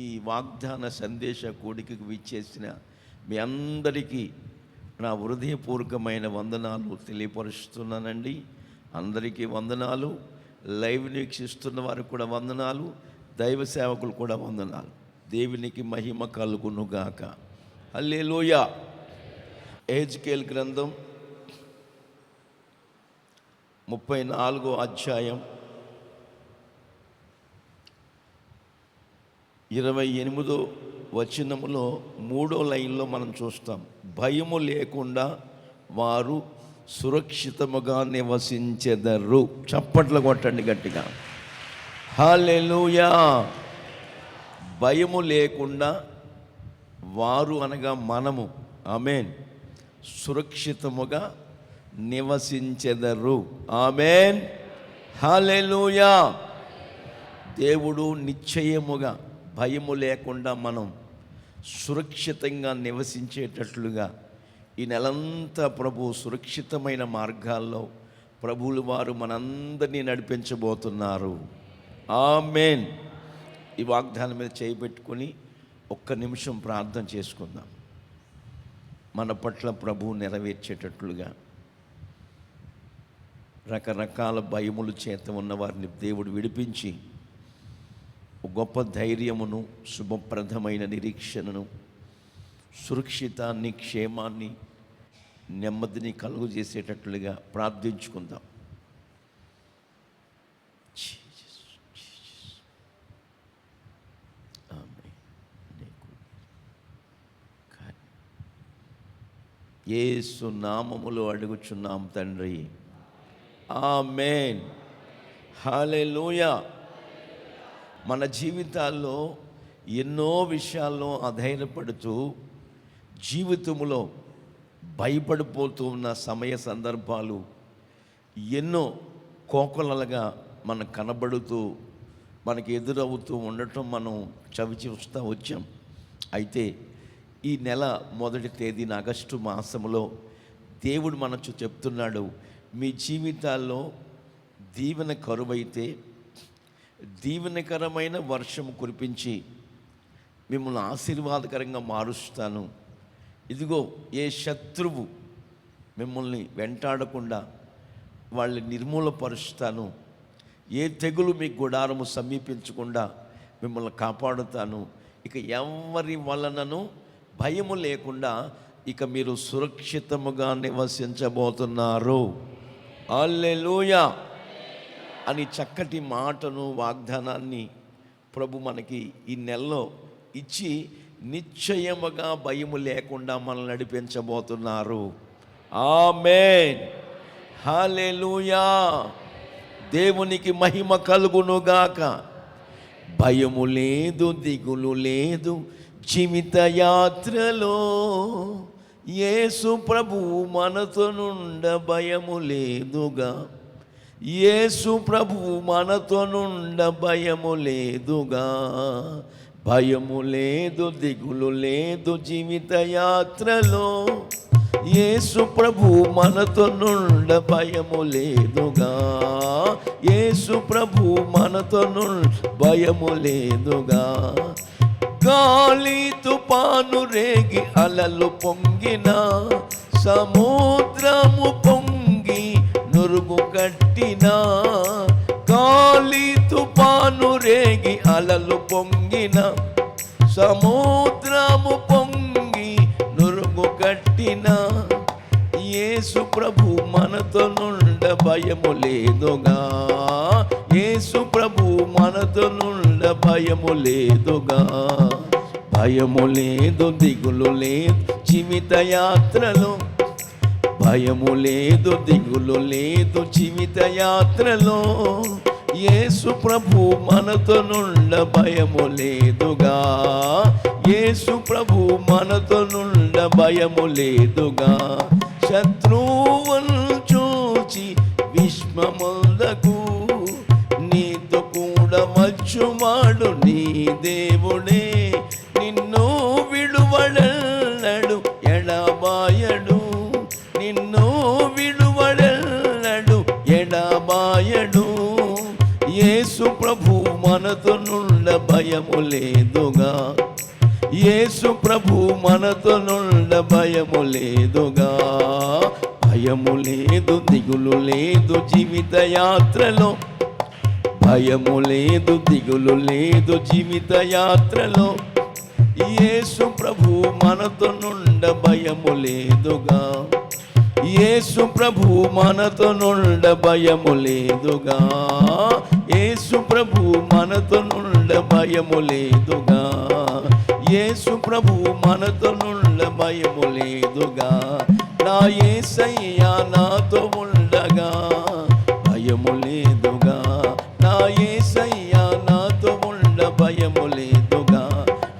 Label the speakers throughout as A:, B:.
A: ఈ వాగ్దాన సందేశ కూడికకు విచ్చేసిన మీ అందరికీ నా హృదయపూర్వకమైన వందనాలు తెలియపరుస్తున్నానండి. అందరికీ వందనాలు. లైవ్ వీక్షిస్తున్న వారికి కూడా వందనాలు, దైవ సేవకులు కూడా వందనాలు. దేవునికి మహిమ కలుగునుగాక. హల్లెలూయా. ఎహెజ్కేలు గ్రంథం 34వ అధ్యాయం 28వ వచనములో 3వ లైన్లో మనం చూస్తాం, భయము లేకుండా వారు సురక్షితముగా నివసించెదరు. చప్పట్లు కొట్టండి గట్టిగా. హల్లెలూయా. భయము లేకుండా వారు అనగా మనము, ఆమేన్, సురక్షితముగా నివసించెదరు. ఆమేన్. హల్లెలూయా. దేవుడు నిశ్చయముగా భయము లేకుండా మనం సురక్షితంగా నివసించేటట్లుగా ఈ నెలంతా ప్రభు సురక్షితమైన మార్గాల్లో ప్రభువులు వారు మనందరినీ నడిపించబోతున్నారు. ఆమేన్. ఈ వాగ్దానం మీద చేయబెట్టుకొని ఒక్క నిమిషం ప్రార్థన చేసుకుందాం. మన పట్ల ప్రభువు నెరవేర్చేటట్లుగా రకరకాల భయముల చేత ఉన్న వారిని దేవుడు విడిపించి గొప్ప ధైర్యమును, శుభప్రదమైన నిరీక్షణను, సురక్షితాన్ని, క్షేమాన్ని, నెమ్మదిని కలుగు చేసేటట్లుగా ప్రార్థించుకుందాం. యేసు నామములో అడుగుచున్నాం తండ్రి. ఆమేన్. హల్లెలూయా. మన జీవితాల్లో ఎన్నో విషయాల్లో అధైర్యపడుతూ జీవితంలో భయపడిపోతూ ఉన్న సమయ సందర్భాలు ఎన్నో కోకొలలుగా మనకు కనబడుతూ మనకి ఎదురవుతూ ఉండటం మనం చవిచూస్తూ వచ్చాం. అయితే ఈ నెల 1వ తేదీన ఆగస్టు మాసంలో దేవుడు మనకు చెప్తున్నాడు, మీ జీవితాల్లో దీవెన కరువైతే దీవెనకరమైన వర్షం కురిపించి మిమ్మల్ని ఆశీర్వాదకరంగా మారుస్తాను. ఇదిగో, ఏ శత్రువు మిమ్మల్ని వెంటాడకుండా వాళ్ళని నిర్మూలపరుస్తాను. ఏ తెగులు మీ గుడారము సమీపించకుండా మిమ్మల్ని కాపాడుతాను. ఇక ఎవరి వలనను భయము లేకుండా ఇక మీరు సురక్షితముగా నివసించబోతున్నారు. హల్లెలూయా అని చక్కటి మాటను, వాగ్దానాన్ని ప్రభు మనకి ఈ నెలలో ఇచ్చి నిశ్చయముగా భయము లేకుండా మనల్ని నడిపించబోతున్నారు. ఆమేన్. హల్లెలూయా. దేవునికి మహిమ కలుగునుగాక. భయము లేదు, దిగులు లేదు జీవిత యాత్రలో, యేసు ప్రభువు మనతో నుండ భయము లేదుగా. యేసు ప్రభువు మనతో నుండ భయము లేదుగా. భయము లేదు, దిగులు లేదు జీవిత యాత్రలో, యేసు ప్రభువు మనతో నుండ భయము లేదుగా. యేసు ప్రభువు మనతో నుండ భయము లేదుగా. గాలి తుపాను రేగి అలలు పొంగిన, సముద్రము పొంగి నురుగు కట్టిన, గాలి తుపాను రేగి అలలు పొంగిన, సముద్రము పొంగి నురుగు కట్టిన, యేసు ప్రభు మనతో నుండ భయము లేదుగా. యేసు ప్రభు మనతో నుండ భయము లేదుగా. భయము లేదు, దిగులు లేదు జీవిత యాత్రలో, భయము లేదు, దిగులు లేదు జీవిత యాత్రలో, యేసు ప్రభు మనతో నుండ భయము లేదుగా. యేసు ప్రభు మనతో నుండ భయము లేదుగా. శత్రువును చూచి విశ్వమందకు, నీతో కూడా వచ్చువాడు నీ దేవుడే. నిన్ను విడువడెన్నడు ఎడబాయడు, నిన్ను విడువడెన్నడు ఎడబాయడు. యేసు ప్రభు మనతో నుండ భయం భయము లేదుగా. యేసు ప్రభు మనతో నుండ భయము లేదుగా. భయము లేదు, దిగులు లేదు జీవిత యాత్రలో. భయము లేదు, దిగులు లేదు జీవిత యాత్రలో. యేసు ప్రభు మనతో నుండ భయము లేదుగా. యేసు ప్రభు మనతో నుండ భయము లేదుగా. యేసు ప్రభు మనతో నుండ భయము లేదుగా. యేసు ప్రభు మనతో నుండ భయము లేదుగా. నా యేసయ్యా నాతో ఉండగా భయము లేదుగా. నా యేసయ్యా నాతో ఉండ భయము లేదుగా.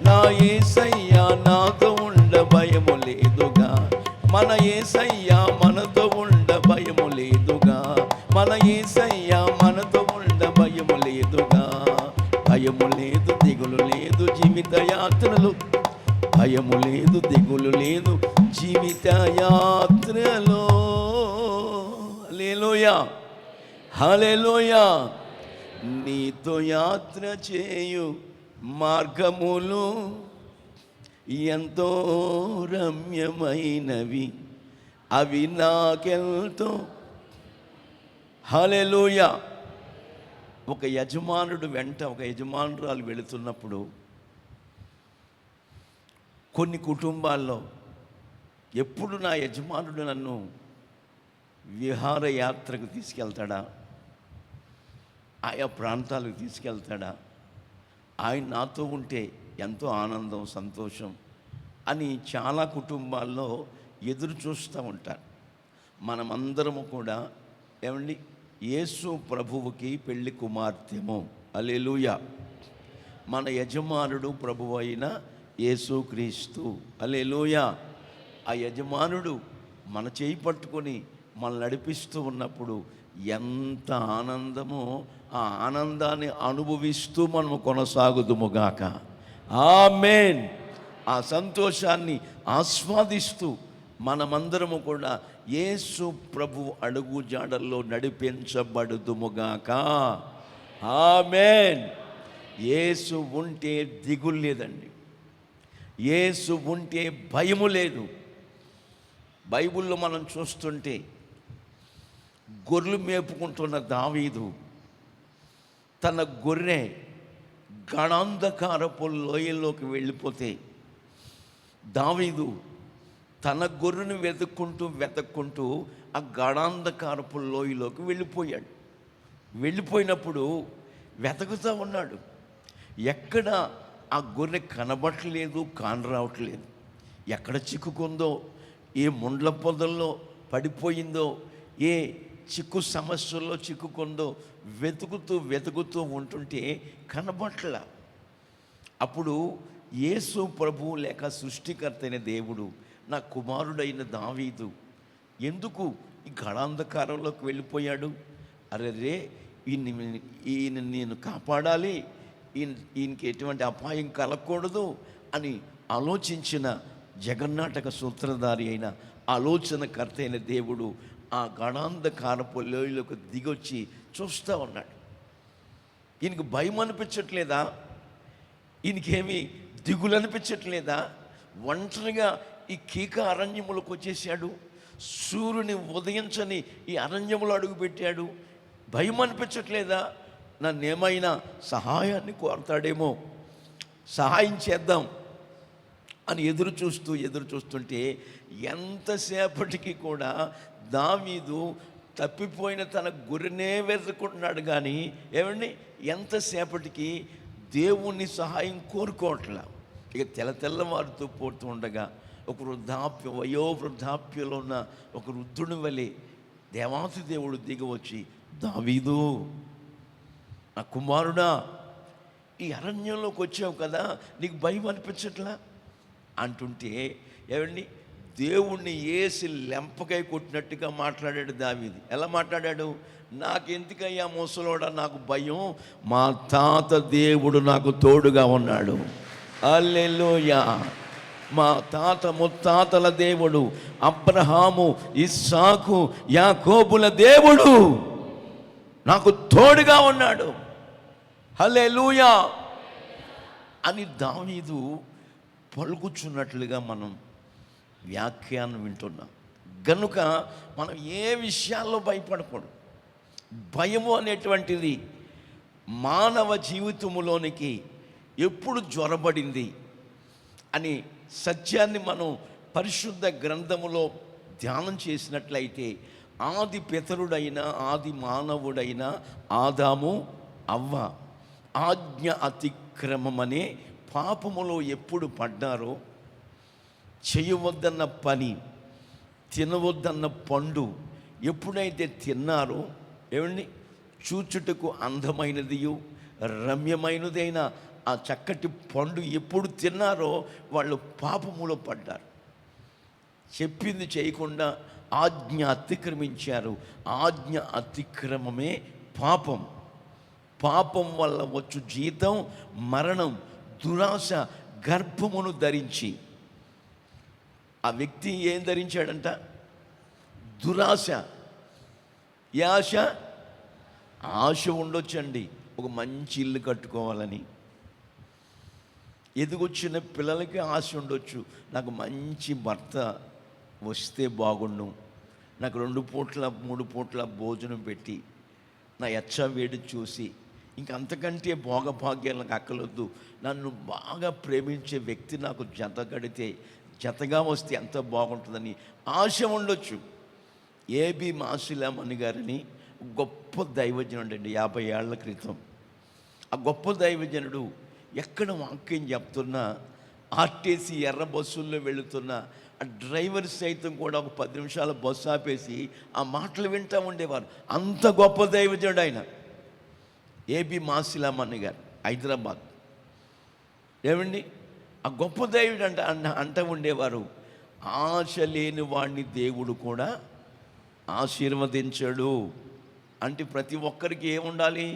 A: నా యేసయ్యా నాతో ఉండ భయము లేదుగా. మన యేసయ్యా మనతో ఉండ భయము లేదుగా. మన యేసయ్యా మనతో ఉండ భయము లేదుగా. భయము లేదు, దిగులు లేదు జీవిత యాత్రలు. భయము లేదు, దిగులు లేదు జీవిత యాత్రలో. హల్లెలూయా, హల్లెలూయా. నీతో యాత్ర చేయు మార్గములు ఎంతో రమ్యమైనవి, అవి నాకెంతో. హల్లెలూయా. ఒక యజమానుడు వెంట ఒక యజమానురాలు వెళుతున్నప్పుడు కొన్ని కుటుంబాల్లో ఎప్పుడు నా యజమానుడు నన్ను విహారయాత్రకు తీసుకెళ్తాడా, ఆయా ప్రాంతాలకు తీసుకెళ్తాడా, ఆయన నాతో ఉంటే ఎంతో ఆనందం సంతోషం అని చాలా కుటుంబాల్లో ఎదురు చూస్తూ ఉంటారు. మనమందరము కూడా ఏమండి యేసు ప్రభువుకి పెళ్లి కుమార్తెము. హల్లెలూయా. మన యజమానుడు ప్రభువు అయిన యేసుక్రీస్తు. హల్లెలూయా. ఆ యజమానుడు మన చేయి పట్టుకొని మనల్ని నడిపిస్తూ ఉన్నప్పుడు ఎంత ఆనందమో ఆ ఆనందాన్ని అనుభవిస్తూ మనము కొనసాగుదుముగాక. ఆమేన్. ఆ సంతోషాన్ని ఆస్వాదిస్తూ మనమందరము కూడా యేసు ప్రభు అడుగు జాడల్లో నడిపించబడుదుముగాక. ఆమేన్. యేసు ఉంటే దిగులు లేదండి. యేసు ఉంటే భయము లేదు. బైబిల్లో మనం చూస్తుంటే గొర్రెలు మేపుకుంటున్న దావీదు తన గొర్రె గణాంధకారపు లోయల్లోకి వెళ్ళిపోతే దావీదు తన గొర్రెను వెతుక్కుంటూ ఆ గణాంధకారపు లోయలోకి వెళ్ళిపోయాడు. వెళ్ళిపోయినప్పుడు వెతుకుతూ ఉన్నాడు. ఎక్కడ ఆ గొర్రె కనబట్టలేదు, కానరావట్లేదు. ఎక్కడ చిక్కుకుందో, ఏ ముండ్ల పొదల్లో పడిపోయిందో, ఏ చిక్కు సమస్యల్లో చిక్కుకుందో వెతుకుతూ ఉంటుంటే కనబట్ల. అప్పుడు యేసు ప్రభు లేక సృష్టికర్త అయిన దేవుడు నా కుమారుడైన దావీదు ఎందుకు ఈ గణాంధకారంలోకి వెళ్ళిపోయాడు? అరే ఈయన నేను కాపాడాలి, ఈయనకి ఎటువంటి అపాయం కలగకూడదు అని ఆలోచించిన జగన్నాటక సూత్రధారి అయిన ఆలోచనకర్త అయిన దేవుడు ఆ గణాంధకారపు లోయలోకి దిగొచ్చి చూస్తూ ఉన్నాడు. ఈయనకి భయం అనిపించట్లేదా? ఈయనకేమీ దిగులు అనిపించట్లేదా? ఒంటరిగా ఈ కీక అరణ్యములకు వచ్చేసాడు. సూర్యుని ఉదయించని ఈ అరణ్యములో అడుగుపెట్టాడు. భయం అనిపించట్లేదా? నన్నేమైనా సహాయాన్ని కోరతాడేమో, సహాయం చేద్దాం అని ఎదురు చూస్తుంటే ఎంతసేపటికి కూడా దావీదు తప్పిపోయిన తన గొర్రెనే వెతుకుంటున్నాడు. కానీ ఏమండి ఎంతసేపటికి దేవుని సహాయం కోరుకోవట్లా. ఇక తెల్లవారుతూ పోతూ ఉండగా ఒక వయోవృద్ధాప్యంలో ఉన్న ఒక వృద్ధుని వలె దేవాతి దేవుడు దిగి వచ్చి, దావీదు నా కుమారుడా, ఈ అరణ్యంలోకి వచ్చావు కదా, నీకు భయం అనిపించట్లా అంటుంటే ఏమండి దేవుణ్ణి ఏసి లెంపకాయ కొట్టినట్టుగా మాట్లాడాడు దావీదు. ఎలా మాట్లాడాడు? నాకెందుకయ్యా ముసలోడా నాకు భయం, మా తాత దేవుడు నాకు తోడుగా ఉన్నాడు. హల్లెలూయా. మా తాత ముత్తాతల దేవుడు అబ్రహాము, ఇస్సాకు, యాకోబుల దేవుడు నాకు తోడుగా ఉన్నాడు. హల్లెలూయా. అని దావీదు పలుకుచున్నట్లుగా మనం వ్యాఖ్యానం వింటున్నాం. గనుక మనం ఏ విషయాల్లో భయపడకూడదు. భయము అనేటువంటిది మానవ జీవితములోనికి ఎప్పుడు జ్వరబడింది అని సత్యాన్ని మనం పరిశుద్ధ గ్రంథములో ధ్యానం చేసినట్లయితే, ఆది పితరుడైన ఆది మానవుడైన ఆదాము అవ్వ ఆజ్ఞ అతిక్రమమనే పాపములో ఎప్పుడు పడ్డారో, చేయవద్దన్న పని, తినవద్దన్న పండు ఎప్పుడైతే తిన్నారో, ఏమండి, చూచుటకు అందమైనదియు రమ్యమైనదైన ఆ చక్కటి పండు ఎప్పుడు తిన్నారో వాళ్ళు పాపములో పడ్డారు. చెప్పింది చేయకుండా ఆజ్ఞ అతిక్రమించారు. ఆజ్ఞ అతిక్రమమే పాపం. పాపం వల్ల వచ్చు జీతం మరణం. దురాశ గర్భమును ధరించి, ఆ వ్యక్తి ఏం ధరించాడంట? దురాశ. ఏ ఆశ? ఆశ ఉండొచ్చండి, ఒక మంచి ఇల్లు కట్టుకోవాలని. ఎదిగొచ్చిన పిల్లలకి ఆశ ఉండొచ్చు, నాకు మంచి భర్త వస్తే బాగుండు, నాకు 2 పూట్ల 3 పూట్ల భోజనం పెట్టి నా వేడి చూసి ఇంక అంతకంటే భోగభాగ్యాలు నాకు అక్కలొద్దు, నన్ను బాగా ప్రేమించే వ్యక్తి నాకు జతగా వస్తే ఎంత బాగుంటుందని ఆశ ఉండొచ్చు. ఏబి మాసిలామణి గారిని గొప్ప దైవజనుడు అండి, 50 ఏళ్ల క్రితం. ఆ గొప్ప దైవజనుడు ఎక్కడ వాక్యం చెప్తున్నా, ఆర్టీసీ ఎర్ర బస్సుల్లో వెళుతున్నా ఆ డ్రైవర్ సైతం కూడా ఒక 10 నిమిషాల బస్సు ఆపేసి ఆ మాటలు వింటూ ఉండేవారు. అంత గొప్ప దైవజనుడు ఆయన, ఏబి మాసిలామణి గారు, హైదరాబాద్. ఏమండి, ఆ గొప్ప దైవుడు అంట ఉండేవారు, ఆశ లేని వాడిని దేవుడు కూడా ఆశీర్వదించడు. అంటే ప్రతి ఒక్కరికి ఏముండాలి?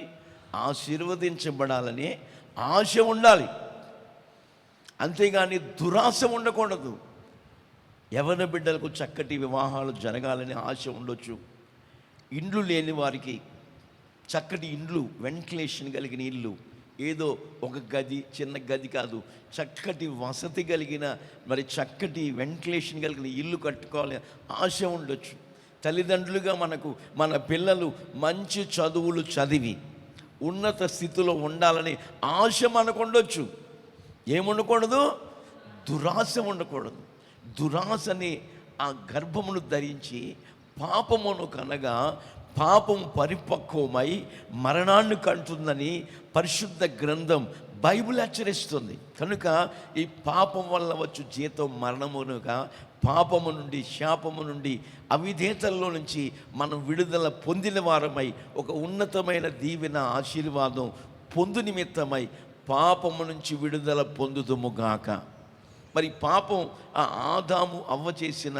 A: ఆశీర్వదించబడాలని ఆశ ఉండాలి, అంతేగాని దురాశ ఉండకూడదు. యవ్వన బిడ్డలకు చక్కటి వివాహాలు జరగాలని ఆశ ఉండొచ్చు. ఇండ్లు లేని వారికి చక్కటి ఇండ్లు, వెంటిలేషన్ కలిగిన ఇల్లు, ఏదో ఒక గది, చిన్న గది కాదు, చక్కటి వసతి కలిగిన, మరి చక్కటి వెంటిలేషన్ కలిగిన ఇల్లు కట్టుకోవాలి ఆశ ఉండొచ్చు. తల్లిదండ్రులుగా మన పిల్లలు మంచి చదువులు చదివి ఉన్నత స్థితిలో ఉండాలని ఆశ మనకు ఉండొచ్చు. ఏముండకూడదు? దురాశ ఉండకూడదు. దురాశని ఆ గర్భమును ధరించి పాపమును కనగా పాపం పరిపక్వమై మరణాన్ని కంటుందని పరిశుద్ధ గ్రంథం బైబిల్ హెచ్చరిస్తుంది. కనుక ఈ పాపం వల్ల వచ్చు జీతం మరణమునుగా, పాపము నుండి, శాపము నుండి, అవిధేతల్లో నుంచి మనం విడుదల పొందిన వారమై ఒక ఉన్నతమైన దీవెన ఆశీర్వాదం పొందు నిమిత్తమై పాపము నుంచి విడుదల పొందుదుముగాక. మరి పాపం ఆ ఆదాము అవ్వ చేసిన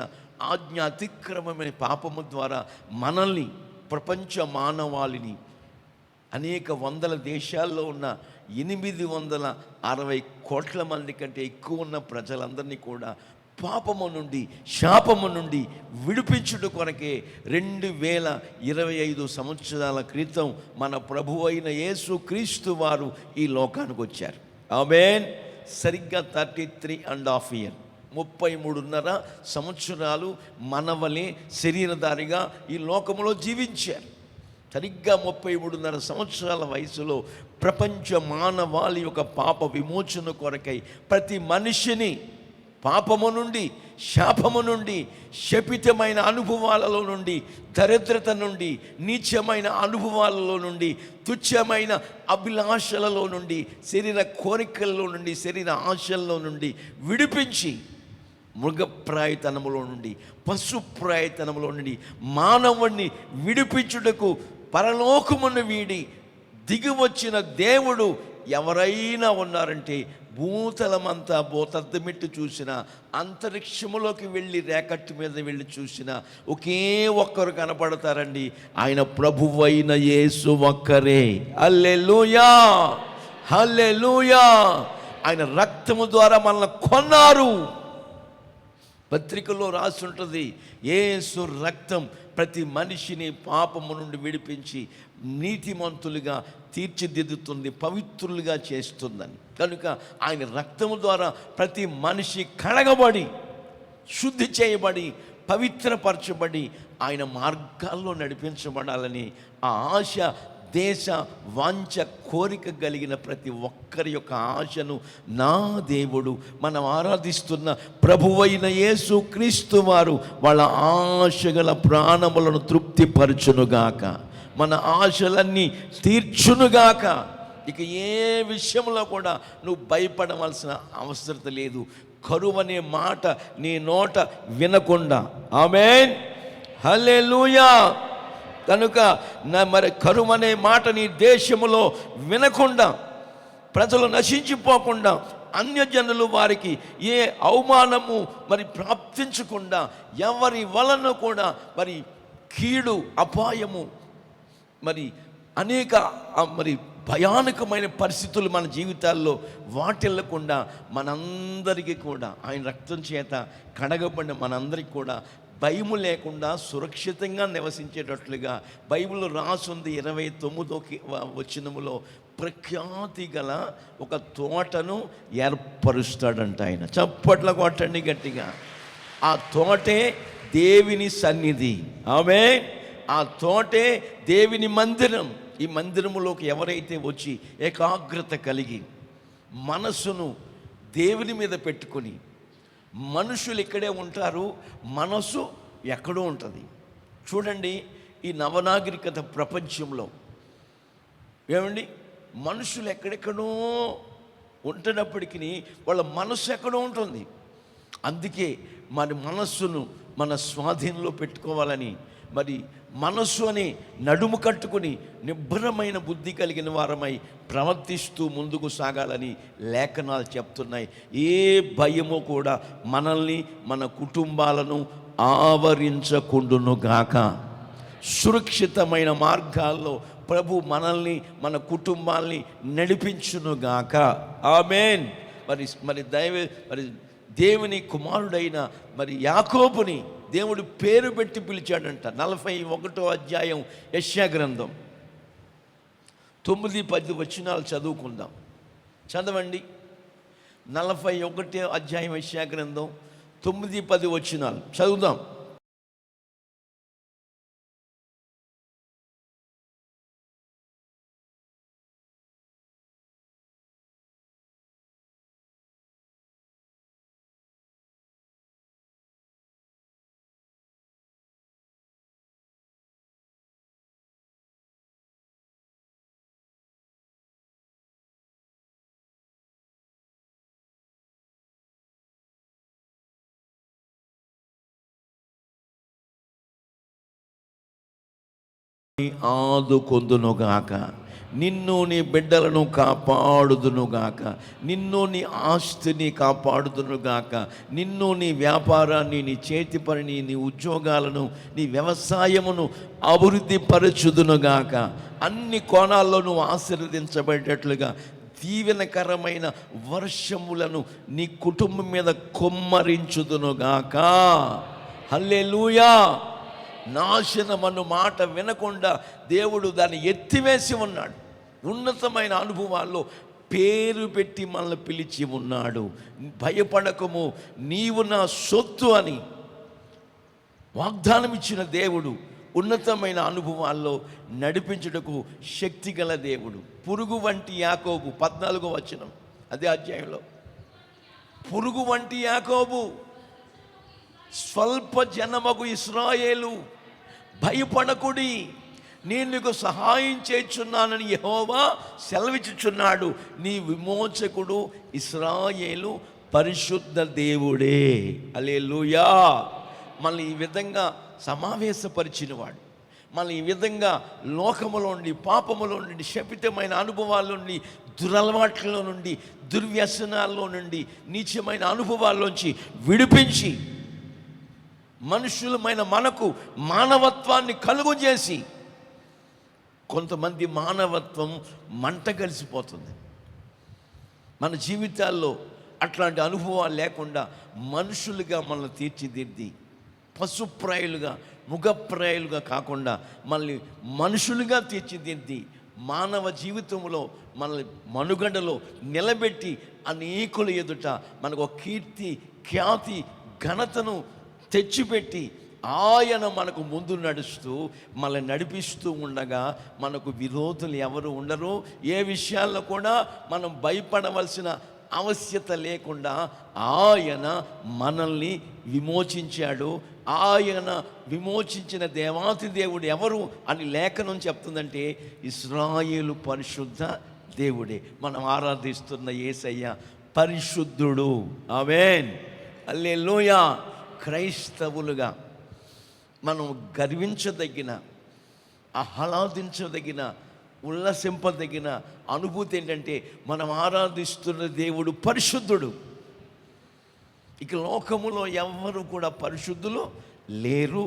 A: ఆజ్ఞ అతిక్రమమైన పాపము ద్వారా మనల్ని, ప్రపంచ మానవాళిని, అనేక వందల దేశాల్లో ఉన్న 860 కోట్ల మంది కంటే ఎక్కువ ఉన్న ప్రజలందరినీ కూడా పాపము నుండి, శాపము నుండి విడిపించుట కొరకే 2025 సంవత్సరాల క్రితం మన ప్రభువు అయిన యేసు క్రీస్తు వారు ఈ లోకానికి వచ్చారు. ఆమేన్. సరిగ్గా 33.5 years, 33.5 సంవత్సరాలు మనవలే శరీరధారిగా ఈ లోకంలో జీవించారు. సరిగ్గా 33.5 సంవత్సరాల వయసులో ప్రపంచ మానవాళి యొక్క పాప విమోచన కొరకై ప్రతి మనిషిని పాపము నుండి, శాపము నుండి, శపితమైన అనుభవాలలో నుండి, దరిద్రత నుండి, నీచమైన అనుభవాలలో నుండి, తుచ్చమైన అభిలాషలలో నుండి, శరీర కోరికల్లో నుండి, శరీర ఆశల్లో నుండి విడిపించి మృగప్రాయతనములో నుండి, పశుప్రాయతనములో నుండి మానవుణ్ణి విడిపించుటకు పరలోకమును వీడి దిగివచ్చిన దేవుడు ఎవరైనా ఉన్నారంటే, భూతలమంతా భూతద్దమిట్టు చూసిన, అంతరిక్షములోకి వెళ్ళి రేకట్టు మీద వెళ్ళి చూసిన ఒకే ఒక్కరు కనపడతారండి, ఆయన ప్రభువైన యేసు ఒక్కరే. హల్లెలూయా, హల్లెలూయా. ఆయన రక్తము ద్వారా మనల్ని కొన్నారు. పత్రికలో రాసి ఉంటుంది, యేసు రక్తం ప్రతి మనిషిని పాపము నుండి విడిపించి నీతిమంతులుగా తీర్చిదిద్దుతుంది, పవిత్రులుగా చేస్తుందని. కనుక ఆయన రక్తము ద్వారా ప్రతి మనిషి కడగబడి, శుద్ధి చేయబడి, పవిత్రపరచబడి ఆయన మార్గాల్లో నడిపించబడాలని ఆ ఆశ, దేశ వాంఛ, కోరిక కలిగిన ప్రతి ఒక్కరి యొక్క ఆశను నా దేవుడు, మనం ఆరాధిస్తున్న ప్రభువైన యేసు క్రీస్తు వారు వాళ్ళ ఆశగల ప్రాణములను తృప్తిపరచునుగాక, మన ఆశలన్నీ తీర్చునుగాక. ఇక ఏ విషయంలో కూడా నువ్వు భయపడవలసిన అవసరం లేదు. కరువనే మాట నీ నోట వినకుండా, ఆమేన్, హల్లెలూయా. కనుక మరి కరువనే మాట నీ దేశములో వినకుండా, ప్రజలు నశించిపోకుండా, అన్యజనులు వారికి ఏ అవమానము మరి ప్రాప్తించకుండా, ఎవరి వలన కూడా మరి కీడు, అపాయము, మరి అనేక మరి భయానకమైన పరిస్థితులు మన జీవితాల్లో వాటిల్లకుండా మనందరికీ కూడా ఆయన రక్తం చేత కడగబడిన మనందరికీ కూడా భయము లేకుండా సురక్షితంగా నివసించేటట్లుగా బైబిల్లో రాసుంది. 29వ వచనములో ప్రఖ్యాతి గల ఒక తోటను ఏర్పరుస్తాడంట ఆయన. చప్పట్ల కొట్టండి గట్టిగా. ఆ తోటే దేవుని సన్నిధి, ఆమేన్. ఆ తోటే దేవుని మందిరం. ఈ మందిరములోకి ఎవరైతే వచ్చి ఏకాగ్రత కలిగి మనస్సును దేవుని మీద పెట్టుకొని, మనుషులు ఇక్కడే ఉంటారు, మనసు ఎక్కడో ఉంటుంది. చూడండి, ఈ నవనాగరికత ప్రపంచంలో ఏమండి, మనుషులు ఎక్కడెక్కడో ఉంటున్నప్పటికీ వాళ్ళ మనస్సు ఎక్కడో ఉంటుంది. అందుకే మన మనస్సును మన స్వాధీనంలో పెట్టుకోవాలని, మరి మనస్సు అని నడుము కట్టుకుని నిబ్బరమైన బుద్ధి కలిగిన వారమై ప్రవర్తిస్తూ ముందుకు సాగాలని లేఖనాలు చెప్తున్నాయి. ఏ భయము కూడా మనల్ని, మన కుటుంబాలను ఆవరించకుండునుగాక. సురక్షితమైన మార్గాల్లో ప్రభు మనల్ని, మన కుటుంబాల్ని నడిపించునుగాక, ఆమేన్. మరి దేవుని కుమారుడైన మరి యాకోబుని దేవుడు పేరు పెట్టి పిలిచాడంట. 41వ అధ్యాయం యెషయా గ్రంథం 9-10 వచనాలు చదువుకుందాం. చదవండి. 41వ అధ్యాయం యెషయా గ్రంథం 9-10 వచనాలు చదువుదాం. ఆదుకొందునుగాక, నిన్ను నీ బిడ్డలను కాపాడుదునుగాక, నిన్ను నీ ఆస్తిని కాపాడుదునుగాక, నిన్ను నీ వ్యాపారాన్ని, నీ చేతి పనిని, నీ ఉద్యోగాలను, నీ వ్యవసాయమును అభివృద్ధి పరచుదునుగాక, అన్ని కోణాల్లోనూ ఆశీర్వదించబడేటట్లుగా దీవెనకరమైన వర్షములను నీ కుటుంబం మీద కుమ్మరించుదునుగాక. హల్లెలూయా. నాశనమను మాట వినకుండా దేవుడు దాన్ని ఎత్తివేసి ఉన్నాడు. ఉన్నతమైన అనుభవాల్లో పేరు పెట్టి మనల్ని పిలిచి ఉన్నాడు. భయపడకము, నీవు నా సొత్తు అని వాగ్దానం ఇచ్చిన దేవుడు ఉన్నతమైన అనుభవాల్లో నడిపించుటకు శక్తిగల దేవుడు. పురుగు వంటి యాకోబు, 14వ వచనం అదే అధ్యాయంలో, పురుగు వంటి యాకోబు, స్వల్ప జనమగు ఇశ్రాయేలు, భయపడకుడి, నేను నీకు సహాయం చేయుచున్నానని యెహోవా సెలవిచ్చుచున్నాడు. నీ విమోచకుడు ఇశ్రాయేలు పరిశుద్ధ దేవుడే. హల్లెలూయా. మనల్ని ఈ విధంగా సమావేశపరిచినవాడు, మనల్ని ఈ విధంగా లోకములో నుండి, పాపములో నుండి, శపితమైన అనుభవాల నుండి, దురలవాట్ల నుండి, దుర్వ్యసనాల్లో నుండి, నీచమైన అనుభవాల్లోంచి విడిపించి మనుషులమైన మనకు మానవత్వాన్ని కలుగు చేసి, కొంతమంది మానవత్వం మంట కలిసిపోతుంది. మన జీవితాల్లో అట్లాంటి అనుభవాలు లేకుండా మనుషులుగా మనల్ని తీర్చిదిద్ది, పశుప్రాయులుగా మృగప్రాయులుగా కాకుండా మనల్ని మనుషులుగా తీర్చిదిద్ది మానవ జీవితంలో మనల్ని మనుగడలో నిలబెట్టి అనేకుల ఎదుట మనకు ఒక కీర్తి, ఖ్యాతి, ఘనతను తెచ్చిపెట్టి ఆయన మనకు ముందు నడుస్తూ మనల్ని నడిపిస్తూ ఉండగా మనకు విరోధులు ఎవరు ఉండరు. ఏ విషయాల్లో కూడా మనం భయపడవలసిన ఆవశ్యకత లేకుండా ఆయన మనల్ని విమోచించాడు. ఆయన విమోచించిన దేవాతి దేవుడు ఎవరు అని లేఖనం చెప్తుందంటే ఇశ్రాయేలు పరిశుద్ధ దేవుడే. మనం ఆరాధిస్తున్న యేసయ్య పరిశుద్ధుడు. ఆమేన్, హల్లెలూయా. క్రైస్తవులుగా మనం గర్వించదగిన, ఆహ్లాదించదగిన, ఉల్లసింపదగిన అనుభూతి ఏంటంటే మనం ఆరాధిస్తున్న దేవుడు పరిశుద్ధుడు. ఇక లోకములో ఎవ్వరు కూడా పరిశుద్ధులు లేరు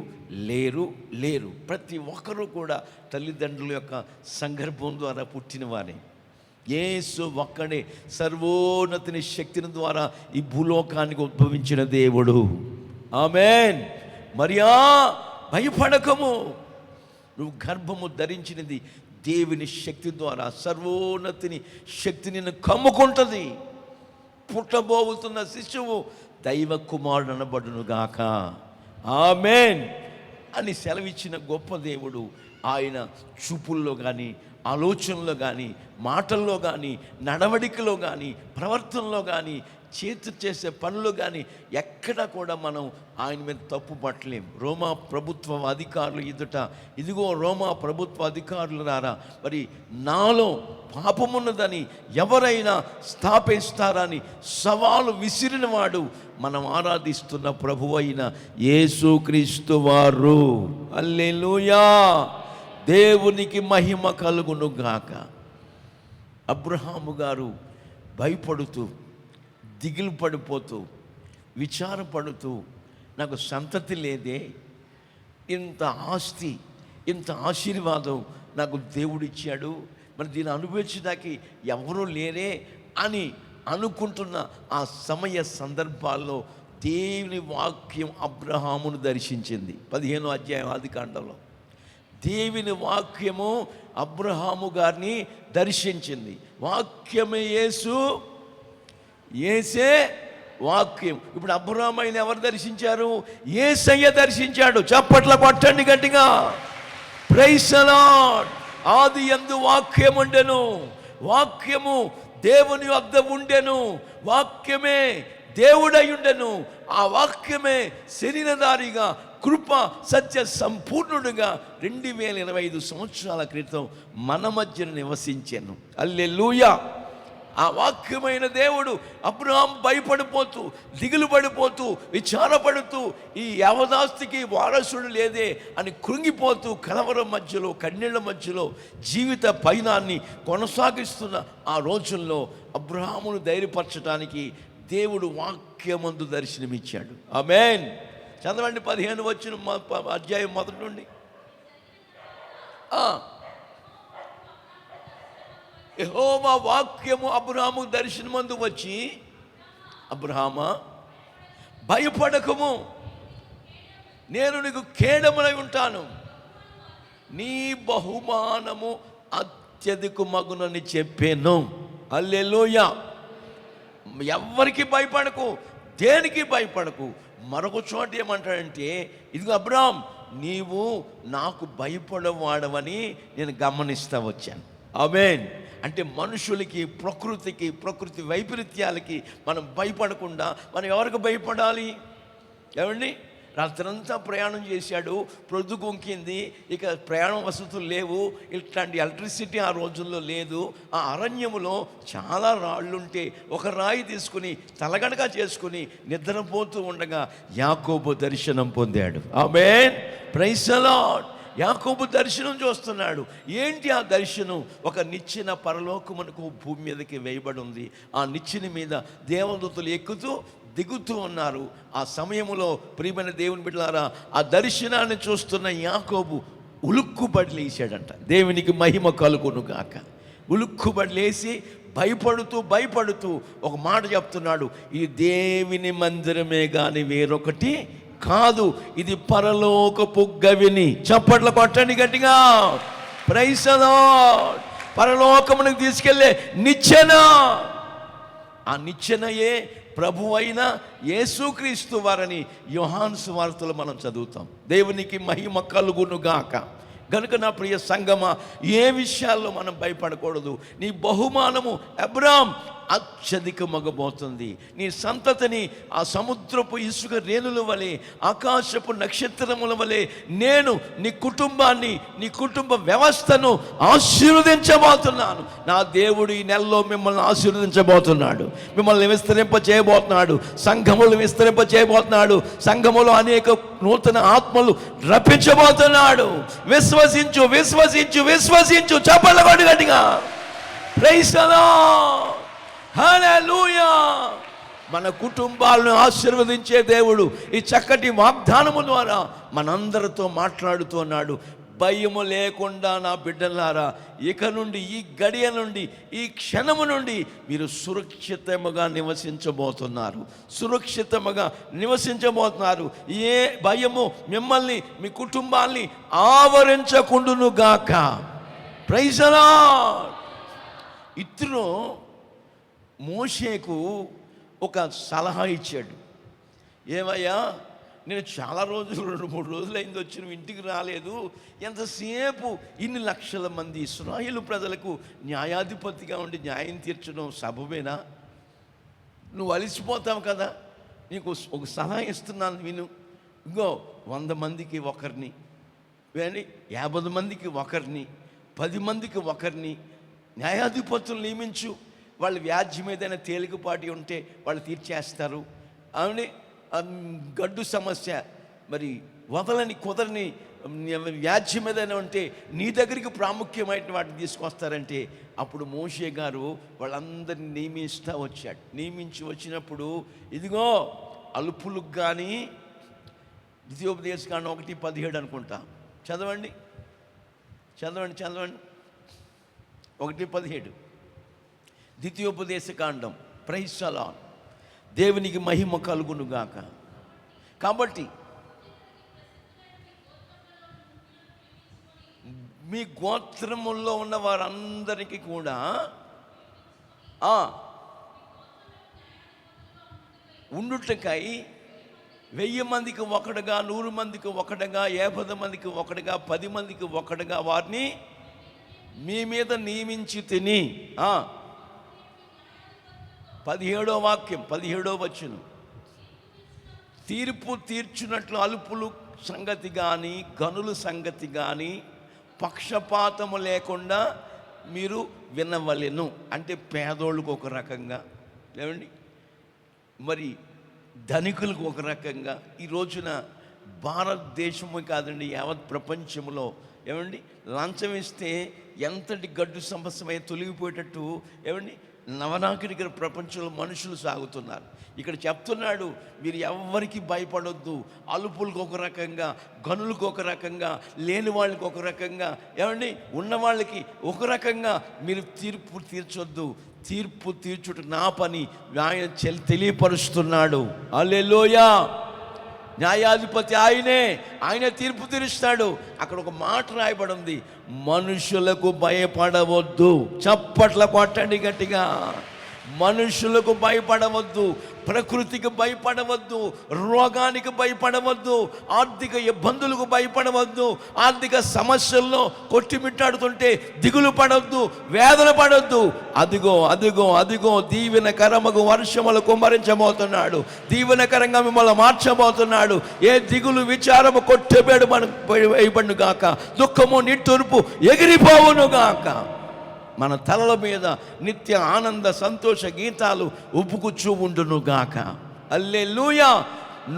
A: లేరు లేరు. ప్రతి ఒక్కరూ కూడా తల్లిదండ్రుల యొక్క సందర్భం ద్వారా పుట్టిన వారే. యేసు ఒక్కడే సర్వోన్నతిని శక్తిని ద్వారా ఈ భూలోకానికి ఉద్భవించిన దేవుడు. ఆమేన్. మరియా, భయపడకము, నువ్వు గర్భము ధరించినది దేవుని శక్తి ద్వారా. సర్వోన్నతిని శక్తి నిన్ను కమ్ముకుంటుంది. పుట్టబోతున్న శిశువు దైవ కుమారుడు అనబడునుగాక. ఆమేన్ అని సెలవిచ్చిన గొప్ప దేవుడు. ఆయన చూపుల్లో కానీ, ఆలోచనలో కానీ, మాటల్లో కానీ, నడవడికలో కానీ, ప్రవర్తనలో కానీ, చేతి చేసే పనులు కానీ ఎక్కడ కూడా మనం ఆయన మీద తప్పు పట్టలేం. రోమా ప్రభుత్వ అధికారులు ఎదుట, ఇదిగో రోమా ప్రభుత్వ అధికారులు రారా, మరి నాలో పాపమున్నదని ఎవరైనా స్థాపిస్తారని సవాలు విసిరిన వాడు మనం ఆరాధిస్తున్న ప్రభువు అయిన యేసుక్రీస్తు వారు. హల్లెలూయా, దేవునికి మహిమ కలుగును గాక. అబ్రహాము గారు భయపడుతూ, దిగులు పడిపోతూ, విచారపడుతూ, నాకు సంతతి లేదే, ఇంత ఆస్తి, ఇంత ఆశీర్వాదం నాకు దేవుడిచ్చాడు, మరి దీన్ని అనుభవించడానికి ఎవరూ లేరే అని అనుకుంటున్న ఆ సమయ సందర్భాల్లో దేవుని వాక్యం అబ్రహామును దర్శించింది. 15వ అధ్యాయం ఆదికాండంలో దేవుని వాక్యము అబ్రహాము గారిని దర్శించింది. వాక్యమే యేసు, యేసే వాక్యం. ఇప్పుడు అబ్రహాముని ఎవరు దర్శించారు? యేసయ్య దర్శించాడు. చప్పట్ల కొట్టండి గట్టిగా. Praise the Lord. ఆది యందు వాక్యం ఉండెను, వాక్యము దేవుని వద్ద ఉండెను, వాక్యమే దేవుడై ఉండెను, ఆ వాక్యమే శరీరధారిగా కృప సత్య సంపూర్ణుడుగా 2025 సంవత్సరాల క్రితం మన మధ్యన నివసించాను. హల్లెలూయా. ఆ వాక్యమైన దేవుడు అబ్రహాం భయపడిపోతూ, దిగులు పడిపోతూ, విచారపడుతూ, ఈ యావదాస్తికి వారసుడు లేదే అని కృంగిపోతూ, కలవరం మధ్యలో, కన్నీళ్ల మధ్యలో జీవిత పయనాన్ని కొనసాగిస్తున్న ఆ రోజుల్లో అబ్రహామును ధైర్యపరచడానికి దేవుడు వాక్యమందు దర్శనమిచ్చాడు. ఆమేన్. చదవండి 15వ అధ్యాయం మొదటి నుండి. యెహోవా వాక్యము అబ్రహాము దర్శనమందు వచ్చి, అబ్రహామా భయపడకము, నేను నీకు కేడమునై ఉంటాను, నీ బహుమానము అత్యధికమగునని చెప్పాను. హల్లెలూయా. ఎవ్వరికి భయపడకు, దేనికి భయపడకు. మరొక చోట ఏమంటాడంటే, ఇదిగో అబ్రహాం, నీవు నాకు భయపడవాడవని నేను గమనిస్తా వచ్చాను. ఆమేన్. అంటే మనుషులకి, ప్రకృతికి, ప్రకృతి వైపరీత్యాలకి మనం భయపడకుండా మనం ఎవరికి భయపడాలి? ఏమండి, రాత్రంతా ప్రయాణం చేశాడు, ప్రొద్దుగుంకింది, ఇక ప్రయాణ వసతులు లేవు, ఇట్లాంటి ఎలక్ట్రిసిటీ ఆ రోజుల్లో లేదు. ఆ అరణ్యములో చాలా రాళ్ళుంటే ఒక రాయి తీసుకుని తలగడగా చేసుకుని నిద్రపోతూ ఉండగా యాకోబు దర్శనం పొందాడు. ఆమేన్. Praise the lord. యాకోబు దర్శనం చూస్తున్నాడు. ఏంటి ఆ దర్శనం? ఒక నిచ్చెన పరలోకమునకు భూమి మీదకి వేయబడి ఉంది. ఆ నిచ్చెన మీద దేవదూతలు ఎక్కుతూ దిగుతూ ఉన్నారు. ఆ సమయంలో ప్రియమైన దేవుని బిడ్డలారా, ఆ దర్శనాన్ని చూస్తున్న యాకోబు ఉలుక్కుబడి లేచాడంట. దేవునికి మహిమ కలుగును గాక. ఉలుక్కుబడి లేచి భయపడుతూ ఒక మాట చెప్తున్నాడు, ఈ దేవుని మందిరమే కానీ వేరొకటి కాదు, ఇది పరలోకపు గవిని. చప్పట్లు కొట్టండి గట్టిగా. Praise the lord. పరలోకమునకు తీసుకెళ్లే నిచ్చెన. ఆ నిచ్చెనయే ప్రభు అయిన యేసుక్రీస్తు వారని యోహాను సువార్తలో మనం చదువుతాం. దేవునికి మహిమ కలుగును గాక. కనుక నా ప్రియ సంగమా, ఏ విషయాల్లో మనం భయపడకూడదు. నీ బహుమానము అబ్రాం అత్యధికమగబోతుంది. నీ సంతతిని ఆ సముద్రపు ఇసుక రేణుల వలె, ఆకాశపు నక్షత్రముల వలె నేను నీ కుటుంబాన్ని, నీ కుటుంబ వ్యవస్థను ఆశీర్వదించబోతున్నాను. నా దేవుడు ఈ నెలలో మిమ్మల్ని ఆశీర్వదించబోతున్నాడు. మిమ్మల్ని విస్తరింప చేయబోతున్నాడు. సంఘములు విస్తరింప చేయబోతున్నాడు. సంఘములో అనేక నూతన ఆత్మలు రప్పించబోతున్నాడు. విశ్వసించు, విశ్వసించు, విశ్వసించు. చప్పట్ల కొట్టు గట్టిగా. Praise the lord. హల్లెలూయా. మన కుటుంబాలను ఆశీర్వదించే దేవుడు ఈ చక్కటి వాగ్దానము ద్వారా మనందరితో మాట్లాడుతున్నాడు. భయము లేకుండా నా బిడ్డలారా, ఇక నుండి, ఈ గడియ నుండి, ఈ క్షణము నుండి మీరు సురక్షితముగా నివసించబోతున్నారు. సురక్షితముగా నివసించబోతున్నారు. ఏ భయము మిమ్మల్ని, మీ కుటుంబాన్ని ఆవరించకుండును గాక. Praise the lord. ఇత్రో మోషేకు ఒక సలహా ఇచ్చాడు. ఏమయ్యా, నేను చాలా రోజులు, 2-3 రోజులు అయింది వచ్చి నువ్వు ఇంటికి రాలేదు. ఎంతసేపు ఇన్ని లక్షల మంది ఇశ్రాయేలు ప్రజలకు న్యాయాధిపతిగా ఉండి న్యాయం తీర్చడం సబబేనా? నువ్వు అలిసిపోతావు కదా. నీకు ఒక సలహా ఇస్తున్నాను, విను. ఇంకో 100 మందికి ఒకరిని, 50 మందికి ఒకరిని, 10 మందికి ఒకరిని న్యాయాధిపతులు నియమించు. వాళ్ళ వ్యాజ్యం ఏదైనా తేలికపాటి ఉంటే వాళ్ళు తీర్చేస్తారు. అవునే, గడ్డు సమస్య, మరి వదలని కుదరని వ్యాజ్యం ఏదైనా ఉంటే నీ దగ్గరికి ప్రాముఖ్యమైన వాటిని తీసుకొస్తారంటే అప్పుడు మోషే గారు వాళ్ళందరినీ నియమించి వచ్చినప్పుడు, ఇదిగో అలుపులకు కానీ, ద్వితీయోపదేశకాండం 1:17 అనుకుంటా. చదవండి 1:17 ద్వితీయోపదేశకాండం. Praise the Lord. దేవునికి మహిమ కలుగును గాక. కాబట్టి మీ గోత్రముల్లో ఉన్న వారందరికీ కూడా ఉండుటకై 1000 మందికి ఒకడుగా, 100 మందికి ఒకడుగా, 50 మందికి ఒకడుగా, 10 మందికి ఒకడుగా వారిని మీ మీద నియమించి తిని. 17వ వాక్యం, 17వ వచనం. తీర్పు తీర్చున్నట్లు అలుపులు సంగతి కానీ, గనుల సంగతి కానీ పక్షపాతము లేకుండా మీరు వినవలెను. అంటే పేదోళ్ళకు ఒక రకంగా, ఏమండి, మరి ధనికులకు ఒక రకంగా. ఈ రోజున భారతదేశము కాదండి, యావత్ ప్రపంచంలో ఏమండి, లంచం ఇస్తే ఎంతటి గడ్డు సమస్యమై తొలగిపోయేటట్టు ఏమండి నవనాగరిక ప్రపంచంలో మనుషులు సాగుతున్నారు. ఇక్కడ చెప్తున్నాడు, మీరు ఎవరికి భయపడొద్దు. అలుపులకు ఒక రకంగా, గనులకు ఒక రకంగా, లేని వాళ్ళకి ఒక రకంగా, ఏమండి ఉన్న వాళ్ళకి ఒక రకంగా మీరు తీర్పు తీర్చొద్దు. తీర్పు తీర్చుట నా పని ఆయన తెలియపరుస్తున్నాడు. హల్లెలూయా. న్యాయాధిపతి ఆయనే తీర్పు తీరుస్తాడు. అక్కడ ఒక మాట రాయబడి ఉంది, మనుషులకు భయపడవద్దు. చప్పట్ల కొట్టండి గట్టిగా. మనుషులకు భయపడవద్దు, ప్రకృతికి భయపడవద్దు, రోగానికి భయపడవద్దు, ఆర్థిక ఇబ్బందులకు భయపడవద్దు, ఆర్థిక సమస్యల్లో కొట్టిమిట్టాడుతుంటే దిగులు పడవద్దు, వేదన పడవద్దు. అదిగో అదిగో అదిగో దీవెనకరమగు వర్షములు కుమ్మరించబోతున్నాడు. దీవెనకరంగా మిమ్మల్ని మార్చబోతున్నాడు. ఏ దిగులు విచారము కొట్టబేడు వేయబడును గాక, దుఃఖము నిట్టూర్పు ఎగిరిపోవును గాక. మన తలల మీద నిత్య ఆనంద సంతోష గీతాలు ఉబ్బుకుచ్చు ఉండును గాక. హల్లెలూయా.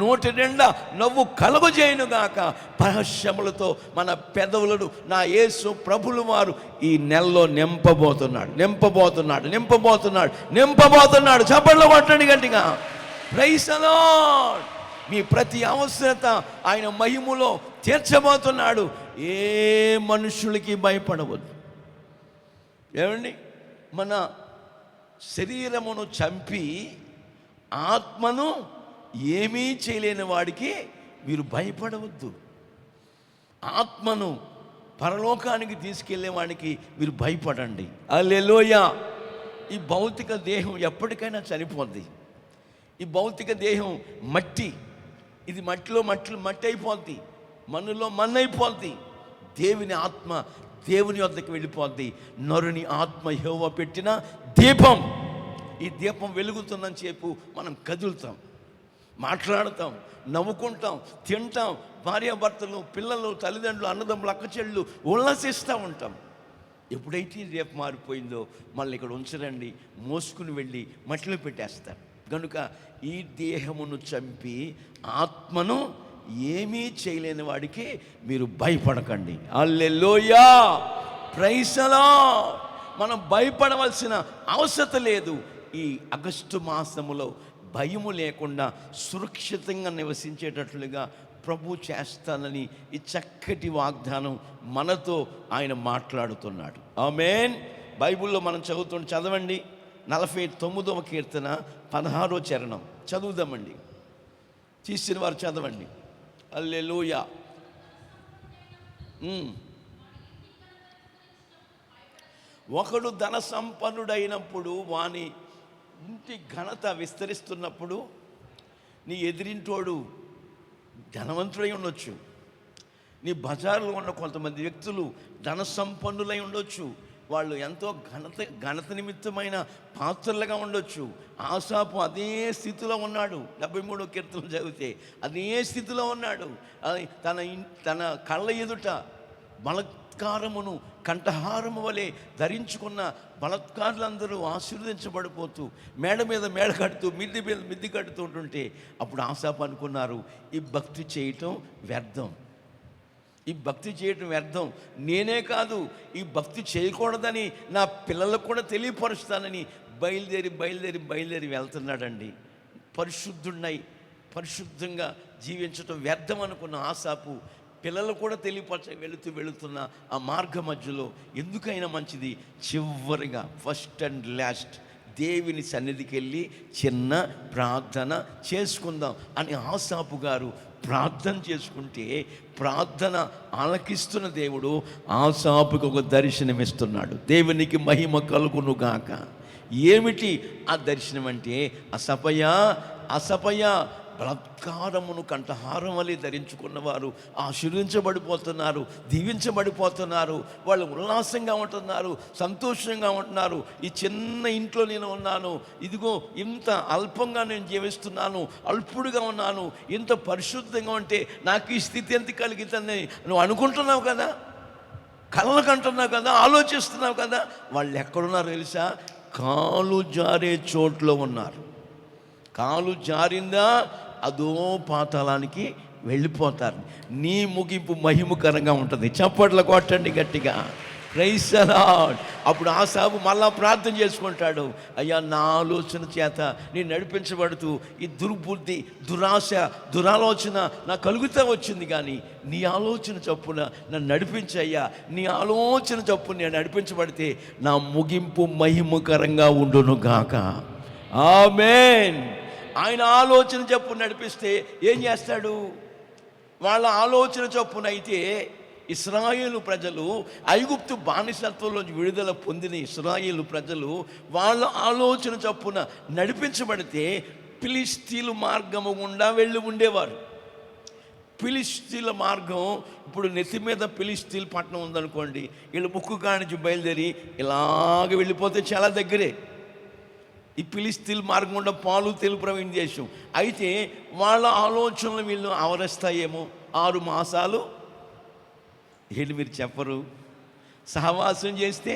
A: నోటి నిండా నవ్వు కలుగజేయును గాక. పరహస్యములతో మన పెదవులను నా యేసు ప్రభులు వారు ఈ నెలలో నింపబోతున్నాడు. చప్పట్లు కొట్టండి గట్టిగా. Praise the lord. మీ ప్రతి అవసరత ఆయన మహిమలో తీర్చబోతున్నాడు. ఏ మనుషులకి భయపడవద్దు. ఏమండి, మన శరీరమును చంపి ఆత్మను ఏమీ చేయలేని వాడికి మీరు భయపడవద్దు. ఆత్మను పరలోకానికి తీసుకెళ్లే వాడికి మీరు భయపడండి. హల్లెలూయా. ఈ భౌతిక దేహం ఎప్పటికైనా చనిపోద్ది. ఈ భౌతిక దేహం మట్టి, ఇది మట్టి అయిపోద్ది, మన్నులో మన్ను అయిపోద్ది. దేవుని ఆత్మ దేవుని వద్దకు వెళ్ళిపోద్ది. నరుని ఆత్మ యెహోవా పెట్టిన దీపం. ఈ దీపం వెలుగుతుందని చెప్పు మనం కదులుతాం, మాట్లాడతాం, నవ్వుకుంటాం, తింటాం, భార్యాభర్తలు, పిల్లలు, తల్లిదండ్రులు, అన్నదమ్ములు, అక్కచెళ్ళు ఉల్లసిస్తూ ఉంటాం. ఎప్పుడైతే రేపు మారిపోయిందో మళ్ళీ ఇక్కడ ఉంచరండి, మోసుకుని వెళ్ళి మట్టిలో పెట్టేస్తారు. కనుక ఈ దేహమును చంపి ఆత్మను ఏమీ చేయలేని వాడికి మీరు భయపడకండి. హల్లెలూయా, ప్రైజ్ ది లార్డ్. మనం భయపడవలసిన అవసరం లేదు. ఈ ఆగస్టు మాసములో భయము లేకుండా సురక్షితంగా నివసించేటట్లుగా ప్రభు చేస్తానని ఈ చక్కటి వాగ్దానం మనతో ఆయన మాట్లాడుతున్నాడు. ఆమేన్. బైబిల్లో మనం చదవండి 49వ కీర్తన 16వ చరణం చదువుదామండి. తీసిన వారు చదవండి. హల్లెలూయా. ఒకడు ధన సంపన్నుడైనప్పుడు, వాని ఇంటి ఘనత విస్తరిస్తున్నప్పుడు, నీ ఎదిరింటోడు ధనవంతుడై ఉండొచ్చు, నీ బజార్లో ఉన్న కొంతమంది వ్యక్తులు ధన సంపన్నులై ఉండొచ్చు, వాళ్ళు ఎంతో ఘనత నిమిత్తమైన పాత్రలుగా ఉండొచ్చు. ఆసాపు అదే స్థితిలో ఉన్నాడు. 73వ కీర్తన చదివితే అదే స్థితిలో ఉన్నాడు. తన కళ్ళ ఎదుట బలత్కారమును కంఠహారము వలె ధరించుకున్న బలత్కారులందరూ ఆశీర్వదించబడిపోతూ మేడ మీద మేడ కడుతూ మిద్ది మీద మిద్ది కడుతూ ఉంటుంటే అప్పుడు ఆసాపు అనుకున్నారు, ఈ భక్తి చేయటం వ్యర్థం, ఈ భక్తి చేయటం వ్యర్థం. నేనే కాదు, ఈ భక్తి చేయకూడదని నా పిల్లలకు కూడా తెలియపరుస్తానని బయలుదేరి వెళ్తున్నాడండి. పరిశుద్ధంగా జీవించటం వ్యర్థం అనుకున్న ఆసాపు పిల్లలు కూడా వెళుతున్న ఆ మార్గ మధ్యలో ఎందుకైనా మంచిది, చివరిగా ఫస్ట్ అండ్ లాస్ట్ దేవుని సన్నిధికి వెళ్ళి చిన్న ప్రార్థన చేసుకుందాం అని ఆసాపు గారు ప్రార్థన చేసుకుంటే, ప్రార్థన ఆలకిస్తున్న దేవుడు ఆసాపుకు ఒక దర్శనం ఇస్తున్నాడు. దేవునికి మహిమ కలుగును గాక. ఏమిటి ఆ దర్శనం అంటే, అసపయ బలత్కారమును కంఠహారం వలె ధరించుకున్నవారు ఆశీర్వించబడిపోతున్నారు, దీవించబడిపోతున్నారు, వాళ్ళు ఉల్లాసంగా ఉంటున్నారు, సంతోషంగా ఉంటున్నారు. ఈ చిన్న ఇంట్లో నేను ఉన్నాను, ఇదిగో ఇంత అల్పంగా నేను జీవిస్తున్నాను, అల్పుడుగా ఉన్నాను, ఇంత పరిశుద్ధంగా ఉంటే నాకు ఈ స్థితి ఎంత కలిగిద్దని నువ్వు అనుకుంటున్నావు కదా, కళ్ళకు అంటున్నావు కదా, ఆలోచిస్తున్నావు కదా. వాళ్ళు ఎక్కడున్నారు తెలుసా? కాలు జారే చోట్లో ఉన్నారు. కాలు జారిందా అదో పాతాళానికి వెళ్ళిపోతారు. నీ ముగింపు మహిమకరంగా ఉంటుంది. చప్పట్ల కొట్టండి గట్టిగా, ప్రైజ్ ది లార్డ్. అప్పుడు ఆసాపు మళ్ళా ప్రార్థన చేసుకుంటాడు, అయ్యా నా ఆలోచన చేత నేను నడిపించబడుతూ ఈ దుర్బుద్ధి, దురాశ, దురాలోచన నాకు కలుగుతూ వచ్చింది, కానీ నీ ఆలోచన చొప్పున నన్ను నడిపించయ్యా, నీ ఆలోచన చొప్పున నేను నడిపించబడితే నా ముగింపు మహిమకరంగా ఉండును గాక. ఆమేన్. ఆయన ఆలోచన చొప్పున నడిపిస్తే ఏం చేస్తాడు? వాళ్ళ ఆలోచన చొప్పున అయితే ఇశ్రాయేలు ప్రజలు, ఐగుప్తు బానిసత్వంలోంచి విడుదల పొందిన ఇశ్రాయేలు ప్రజలు వాళ్ళ ఆలోచన చొప్పున నడిపించబడితే ఫిలిష్తీయుల మార్గము గుండా వెళ్ళి ఉండేవారు. ఫిలిష్తీయుల మార్గం ఇప్పుడు నెత్తి మీద ఫిలిష్తీయుల పట్టణం ఉందనుకోండి, వీళ్ళు ముక్కు కానించి బయలుదేరి ఇలాగ వెళ్ళిపోతే చాలా దగ్గరే. ఈ ఫిలిష్తీయుల మార్గం గుండా పాలు తెలుపు ప్రవీణ దేశం. అయితే వాళ్ళ ఆలోచనలు వీళ్ళు ఆవరిస్తాయేమో. 6 మాసాలు ఏంటి మీరు చెప్పరు, సహవాసం చేస్తే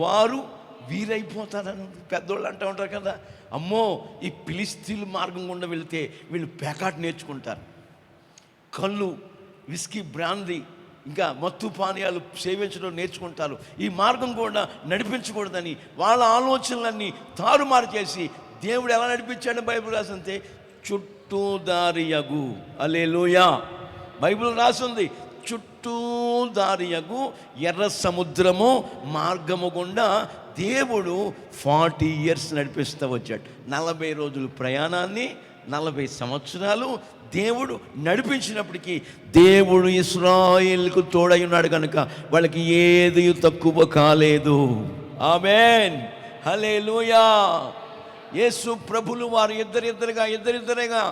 A: వారు వీరైపోతారని పెద్దోళ్ళు అంటూ ఉంటారు కదా. అమ్మో, ఈ ఫిలిష్తీయుల మార్గం గుండా వెళితే వీళ్ళు పేకాట నేర్చుకుంటారు, కళ్ళు, విస్కీ, బ్రాందీ, ఇంకా మత్తు పానీయాలు సేవించడం నేర్చుకుంటారు. ఈ మార్గం కూడా నడిపించకూడదని వాళ్ళ ఆలోచనలన్నీ తారుమారు చేసి దేవుడు ఎలా నడిపించాడు బైబిల్ రాసింతే, చుట్టూ దారియగు. హల్లెలూయా. బైబిల్ రాసింది, చుట్టూ దారియగు ఎర్ర సముద్రము మార్గము గుండా దేవుడు 40 years నడిపిస్తూ వచ్చాడు. 40 రోజులు ప్రయాణాన్ని, 40 సంవత్సరాలు దేవుడు నడిపించినప్పటికీ దేవుడు ఇశ్రాయేలుకు తోడై ఉన్నాడు కనుక వాళ్ళకి ఏది తక్కువ కాలేదు. ఆమేన్, హల్లెలూయా. యేసు ప్రభులు వారు ఇద్దరిద్దరుగా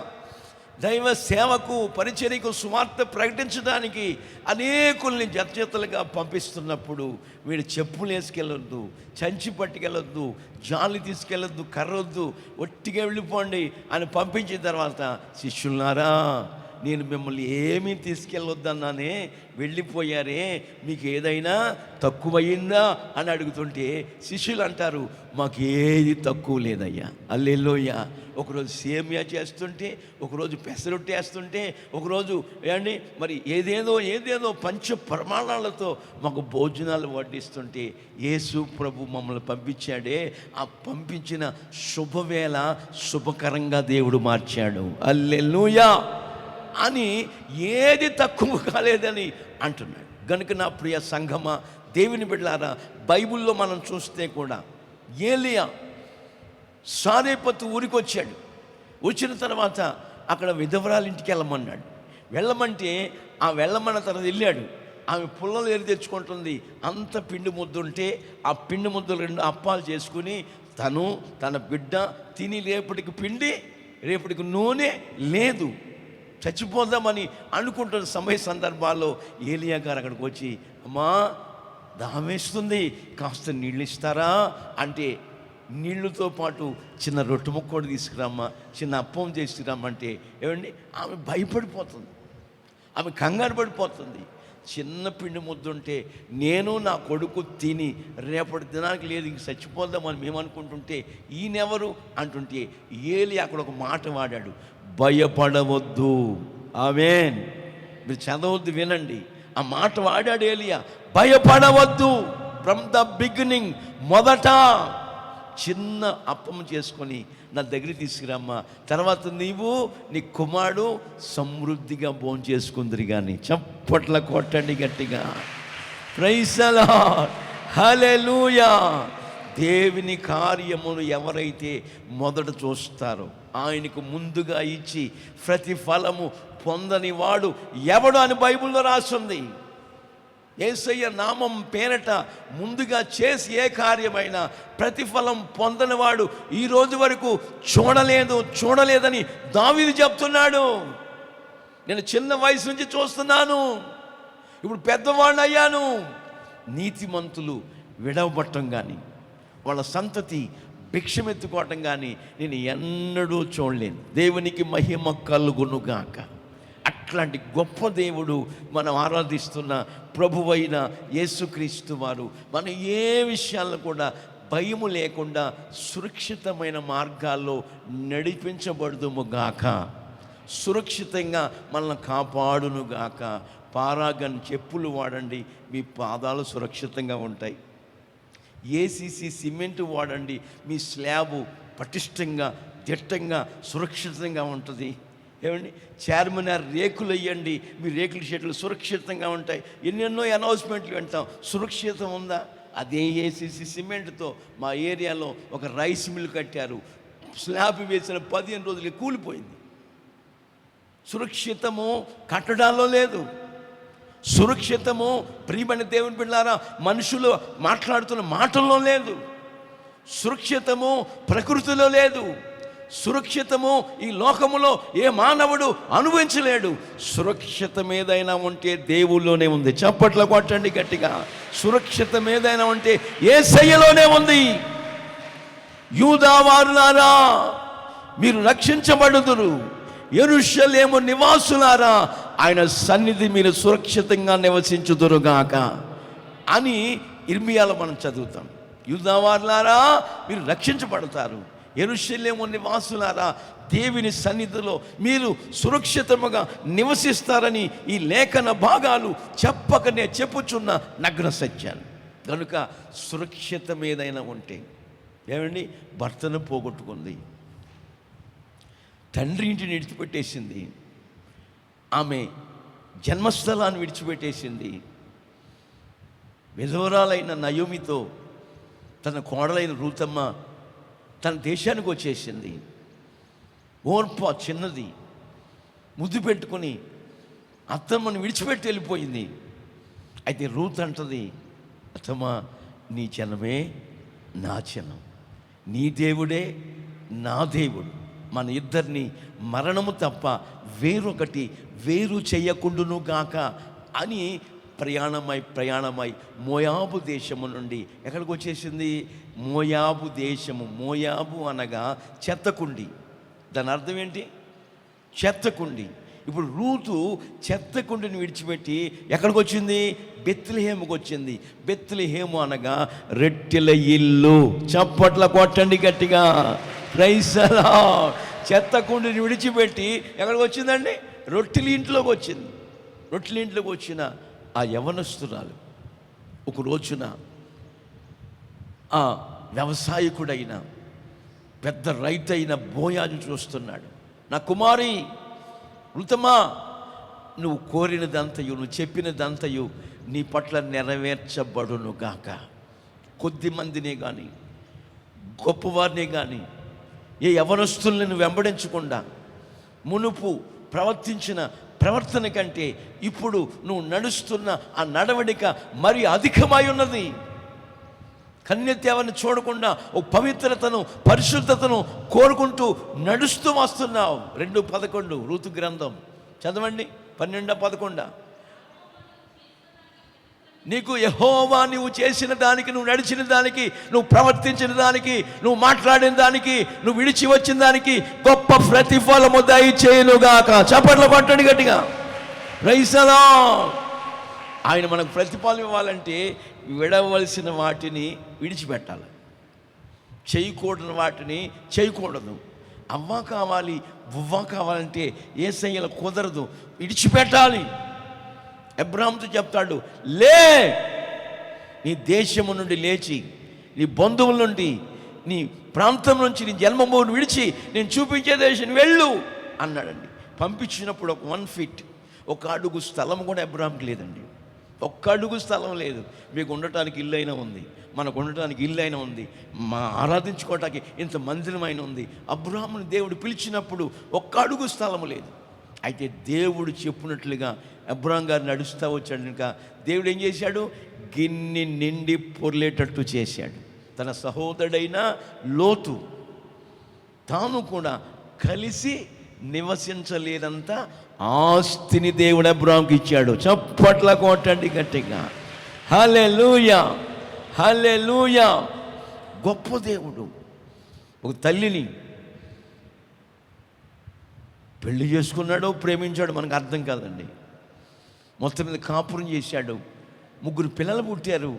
A: దైవ సేవకు పరిచర్యకు సువార్త ప్రకటించడానికి అనేకుల్ని జతలుగా పంపిస్తున్నప్పుడు వీడు చెప్పులు వేసుకెళ్ళొద్దు, చంచి పట్టుకెళ్ళొద్దు, జాలి తీసుకెళ్ళొద్దు, కర్రొద్దు, ఒట్టిగా వెళ్ళిపోండి అని పంపించిన తర్వాత, శిష్యులారా నేను మిమ్మల్ని ఏమీ తీసుకెళ్ళొద్దన్నానే, వెళ్ళిపోయారే, మీకు ఏదైనా తక్కువయిందా అని అడుగుతుంటే శిష్యులు అంటారు, మాకు ఏది తక్కువ లేదయ్యా. హల్లెలూయా. ఒకరోజు సేమియా చేస్తుంటే, ఒకరోజు పెసరొట్టు వేస్తుంటే, ఒకరోజు ఏమండి మరి ఏదేదో పంచ ప్రమాణాలతో మాకు భోజనాలు వడ్డిస్తుంటే యేసు ప్రభు మమ్మల్ని పంపించాడే, ఆ పంపించిన శుభవేళ శుభకరంగా దేవుడు మార్చాడు. హల్లెలూయా అని ఏది తక్కువ కాలేదని అంటున్నాడు. గనుక నా ప్రియ సంఘమా, దేవుని బిడ్డలారా, బైబిల్లో మనం చూస్తే కూడా ఏలియా సారేపతు ఊరికి వచ్చాడు. వచ్చిన తర్వాత అక్కడ విధవరాల ఇంటికి వెళ్ళమంటే ఆ వెళ్ళమన్న తర్వాత వెళ్ళాడు. ఆమె పుల్లలు ఏరి తెచ్చుకుంటుంది. అంత పిండి ముద్ద ఉంటే ఆ పిండి ముద్దలు 2 అప్పాలు చేసుకుని తను తన బిడ్డ తిని రేపటికి పిండి రేపటికి నూనె లేదు, చచ్చిపోదామని అనుకుంటున్న సందర్భాల్లో ఏలియా గారు అక్కడికి వచ్చి, అమ్మా దాహమేస్తుంది, కాస్త నీళ్ళు ఇస్తారా అంటే, నీళ్ళతో పాటు చిన్న రొట్టె ముక్క కూడా తీసుకురామ్మా, చిన్న అప్పం తీసుకురామ్మంటే ఏమండి ఆమె భయపడిపోతుంది, ఆమె కంగారు పడిపోతుంది. చిన్న పిండి ముద్దుంటే నేను నా కొడుకు తిని రేపటి దినానికి లేదు, ఇంక చచ్చిపోదామని మేము అనుకుంటుంటే ఈయనెవరు అంటుంటే ఏలి అక్కడ ఒక మాట వాడాడు, భయపడవద్దు. ఆమేన్. మీరు చదవద్దు, వినండి. ఆ మాట వాడాడు ఏలియా, భయపడవద్దు. ఫ్రమ్ ద బిగినింగ్, మొదట చిన్న అప్పం చేసుకొని నా దగ్గరికి తీసుకురమ్మా, తర్వాత నీవు నీ కుమారుడు సమృద్ధిగా భోంచేసుకుందరు కానీ. చప్పట్ల కొట్టండి గట్టిగా. ప్రైజ్ ది లార్డ్, హల్లెలూయా. దేవుని కార్యమును ఎవరైతే మొదట చూస్తారో ఆయనకు ముందుగా ఇచ్చి ప్రతిఫలము పొందని వాడు ఎవడు అని బైబిల్లో రాస్తుంది. యేసయ్య నామం పేరట ముందుగా చేసి ఏ కార్యమైనా ప్రతిఫలం పొందనివాడు ఈ రోజు వరకు చూడలేదని దావీదు చెప్తున్నాడు. నేను చిన్న వయసు నుంచి చూస్తున్నాను, ఇప్పుడు పెద్దవాడిని అయ్యాను. నీతిమంతులు విడవబట్టం కానీ వాళ్ళ సంతతి భిక్షమెత్తుకోవటం కానీ నేను ఎన్నడూ చూడలేను. దేవునికి మహిమ కలుగునుగాక. అట్లాంటి గొప్ప దేవుడు మనం ఆరాధిస్తున్న ప్రభువైన యేసుక్రీస్తు వారు మనం ఏ విషయాల్లో కూడా భయము లేకుండా సురక్షితమైన మార్గాల్లో నడిపించబడుదుముగాక, సురక్షితంగా మనల్ని కాపాడునుగాక. పారాగన్ చెప్పులు వాడండి, మీ పాదాలు సురక్షితంగా ఉంటాయి. ఏసీసీ సిమెంట్ వాడండి, మీ స్లాబు పటిష్టంగా దిట్టంగా సురక్షితంగా ఉంటుంది. ఏమండి, చార్మినార్ రేకులు వేయండి, మీ రేకుల షెడ్లు సురక్షితంగా ఉంటాయి. ఎన్నెన్నో అనౌన్స్మెంట్లు వింటాం, సురక్షితం ఉందా? అదే ఏసీసీ సిమెంట్తో మా ఏరియాలో ఒక రైస్ మిల్ కట్టారు, స్లాబ్ వేసిన 15 రోజులకి కూలిపోయింది. సురక్షితము కట్టడాల్లో లేదు, సురక్షితము ప్రియమైన దేవుని బిడ్డలారా మనుషులు మాట్లాడుతున్న మాటల్లో లేదు, సురక్షితము ప్రకృతిలో లేదు, సురక్షితము ఈ లోకములో ఏ మానవుడు అనుభవించలేడు. సురక్షితం ఏదైనా ఉంటే దేవుల్లోనే ఉంది. చప్పట్లు కొట్టండి గట్టిగా. సురక్షితం ఏదైనా ఉంటే యేసయ్యలోనే ఉంది. యూదావారులారా మీరు రక్షించబడుదురు, యెరూషలేము నివాసులారా ఆయన సన్నిధి మీరు సురక్షితంగా నివసించుదురుగాక అని ఇర్మియాలో మనం చదువుతాం. యూదావారులారా మీరు రక్షించబడతారు, యెరూషలేము నివాసులారా దేవుని సన్నిధిలో మీరు సురక్షితముగా నివసిస్తారని ఈ లేఖన భాగాలు చెప్పకనే చెప్పుచున్న నగ్న సత్యాలు. కనుక సురక్షితం ఏదైనా ఉంటే ఏమండి, భర్తను పోగొట్టుకుంది, తండ్రి ఇంటిని విడిచిపెట్టేసింది, ఆమె జన్మస్థలాన్ని విడిచిపెట్టేసింది, విధవరాలైన నయోమితో తన కోడలైన రూతమ్మ తన దేశానికి వచ్చేసింది. ఓర్ప చిన్నది ముద్దు పెట్టుకొని అత్తమ్మని విడిచిపెట్టి వెళ్ళిపోయింది. అయితే రూత్ అంటది, అత్తమ్మ నీ జనమే నా జనం, నీ దేవుడే నా దేవుడు, మన ఇద్దరిని మరణము తప్ప వేరు చేయకుండును గాక అని ప్రయాణమై మోయాబు దేశము నుండి ఎక్కడికి వచ్చేసింది? మోయాబు దేశము. మోయాబు అనగా చెత్తకుండి. దాని అర్థం ఏంటి? చెత్తకుండి. ఇప్పుడు రూతు చెత్తకుండిని విడిచిపెట్టి ఎక్కడికి వచ్చింది? బెత్లెహేముకు వచ్చింది. బెత్లెహేము అనగా రొట్టెల ఇల్లు. చప్పట్ల కొట్టండి గట్టిగా, ప్రైజ్ ది లార్డ్. చెత్తకుండిని విడిచిపెట్టి ఎక్కడికి వచ్చిందండి? రొట్టెల ఇంట్లోకి వచ్చింది. రొట్టెల ఇంట్లోకి వచ్చిన ఆ యవనస్తురాలు ఒక రోజున ఆ వ్యవసాయకుడైన పెద్ద రైతు అయిన బోయాజు చూస్తున్నాడు. నా కుమారి ఋతమా, నువ్వు కోరినదంతయు, నువ్వు చెప్పినదంతయు నీ పట్ల నెరవేర్చబడును గాక. కొద్ది మందినే కానీ గొప్పవారినే కానీ ఏ యవనస్తులను వెంబడించకుండా మునుపు ప్రవర్తించిన ప్రవర్తన కంటే ఇప్పుడు నువ్వు నడుస్తున్న ఆ నడవడిక మరి అధికమై ఉన్నది. కన్యత్యాన్ని చూడకుండా ఓ పవిత్రతను, పరిశుద్ధతను కోరుకుంటూ నడుస్తూ వస్తున్నావు. 2:11 రూతు గ్రంథం చదవండి. 12-11. నీకు యెహోవా నువ్వు చేసిన దానికి, నువ్వు నడిచిన దానికి, నువ్వు ప్రవర్తించిన దానికి, నువ్వు మాట్లాడిన దానికి, నువ్వు విడిచి వచ్చిన దానికి గొప్ప ప్రతిఫలము దయచేయునుగాక. చప్పట్లు కొట్టండి గట్టిగా, ప్రైజ్ ది లార్డ్. ఆయన మనకు ప్రతిఫలం ఇవ్వాలంటే విడవలసిన వాటిని విడిచిపెట్టాలి, చేయకూడని వాటిని చేయకూడదు. అవ్వ కావాలి, బువ్వ కావాలంటే యేసయ్యలో కుదరదు, విడిచిపెట్టాలి. అబ్రాహాముతో చెప్తాడు, లే, నీ దేశము నుండి లేచి, నీ బంధువుల నుండి, నీ ప్రాంతం నుంచి, నీ జన్మభూమిని విడిచి నేను చూపించే దేశం వెళ్ళు అన్నాడండి. పంపించినప్పుడు ఒక 1 ఫీట్, ఒక అడుగు స్థలం కూడా అబ్రాహాంకి లేదండి. ఒక్క అడుగు స్థలం లేదు. మీకు ఉండటానికి ఇల్లు అయినా ఉంది, మనకు ఉండటానికి ఇల్లు అయినా ఉంది, మా ఆరాధించుకోవటానికి ఇంత మందిరమైన ఉంది. అబ్రాహాముని దేవుడు పిలిచినప్పుడు ఒక్క అడుగు స్థలం లేదు. అయితే దేవుడు చెప్పినట్లుగా అబ్రాహాం గారు నడుస్తూ వచ్చాడు. ఇంకా దేవుడు ఏం చేశాడు? గిన్నె నిండి పొర్లేటట్టు చేశాడు. తన సహోదరుడైన లోతు తాను కూడా కలిసి నివసించలేనంత ఆస్తిని దేవుడు అబ్రాహాంకి ఇచ్చాడు. చప్పట్ల కొట్టండి గట్టిగా, హల్లెలూయా, హల్లెలూయా. గొప్ప దేవుడు. ఒక తల్లిని పెళ్లి చేసుకున్నాడో ప్రేమించాడు మనకు అర్థం కాదండి. మొత్తం మీద కాపురం చేశాడు. 3 పిల్లలు పుట్టారు.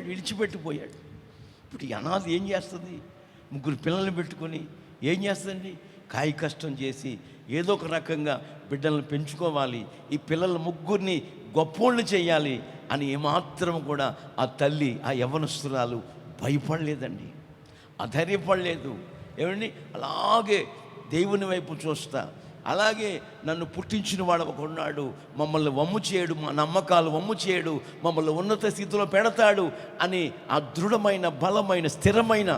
A: విడిచిపెట్టిపోయాడు. ఇప్పుడు ఈ అనాథ ఏం చేస్తుంది? 3 పిల్లల్ని పెట్టుకొని ఏం చేస్తుందండి? కాయ కష్టం చేసి ఏదో ఒక రకంగా బిడ్డలను పెంచుకోవాలి, ఈ పిల్లల 3 గొప్పోళ్ళు చేయాలి అని ఏమాత్రం కూడా ఆ తల్లి, ఆ యవ్వనస్తురాలు భయపడలేదండి, అధైర్యపడలేదు. ఏమండి? అలాగే దేవుని వైపు చూస్తా, అలాగే నన్ను పుట్టించిన వాడు ఒకడున్నాడు, మమ్మల్ని వమ్ము చేయడు, మా నమ్మకాలు వమ్ము చేయడు, మమ్మల్ని ఉన్నత స్థితిలో పెడతాడు అని ఆ దృఢమైన, బలమైన, స్థిరమైన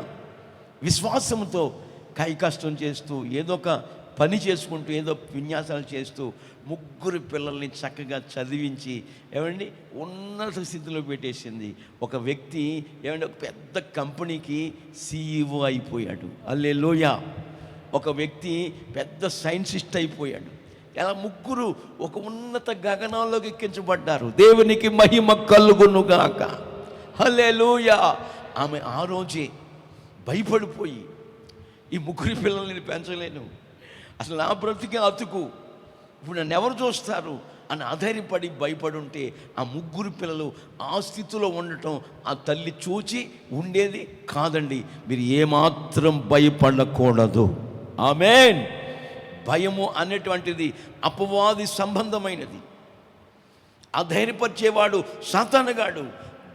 A: విశ్వాసంతో కాయ కష్టం చేస్తూ, ఏదో ఒక పని చేసుకుంటూ, ఏదో విన్యాసాలు చేస్తూ 3 పిల్లల్ని చక్కగా చదివించి ఏమండి ఉన్నత స్థితిలో పెట్టేసింది. ఒక వ్యక్తి ఏమండి ఒక పెద్ద కంపెనీకి CEO అయిపోయాడు. హల్లెలూయా. ఒక వ్యక్తి పెద్ద సైంటిస్ట్ అయిపోయాడు. ఇలా 3 ఒక ఉన్నత గగనంలోకి ఎక్కించబడ్డారు. దేవునికి మహిమ కలుగునుగాక. హల్లెలూయా. ఆమె ఆ రోజే భయపడిపోయి, ఈ 3 పిల్లల్ని పెంచలేను, అసలు నా బ్రతికే అతుకు, ఇప్పుడు నన్ను ఎవరు చూస్తారు అని అధైర్యపడి భయపడి ఉంటే ఆ 3 పిల్లలు ఆ స్థితిలో ఉండటం ఆ తల్లి చూచి ఉండేది కాదండి. మీరు ఏమాత్రం భయపడకూడదు. ఆమేన్. భయము అనేటువంటిది అపవాది సంబంధమైనది. అధైర్యపరిచేవాడు సాతానుగాడు.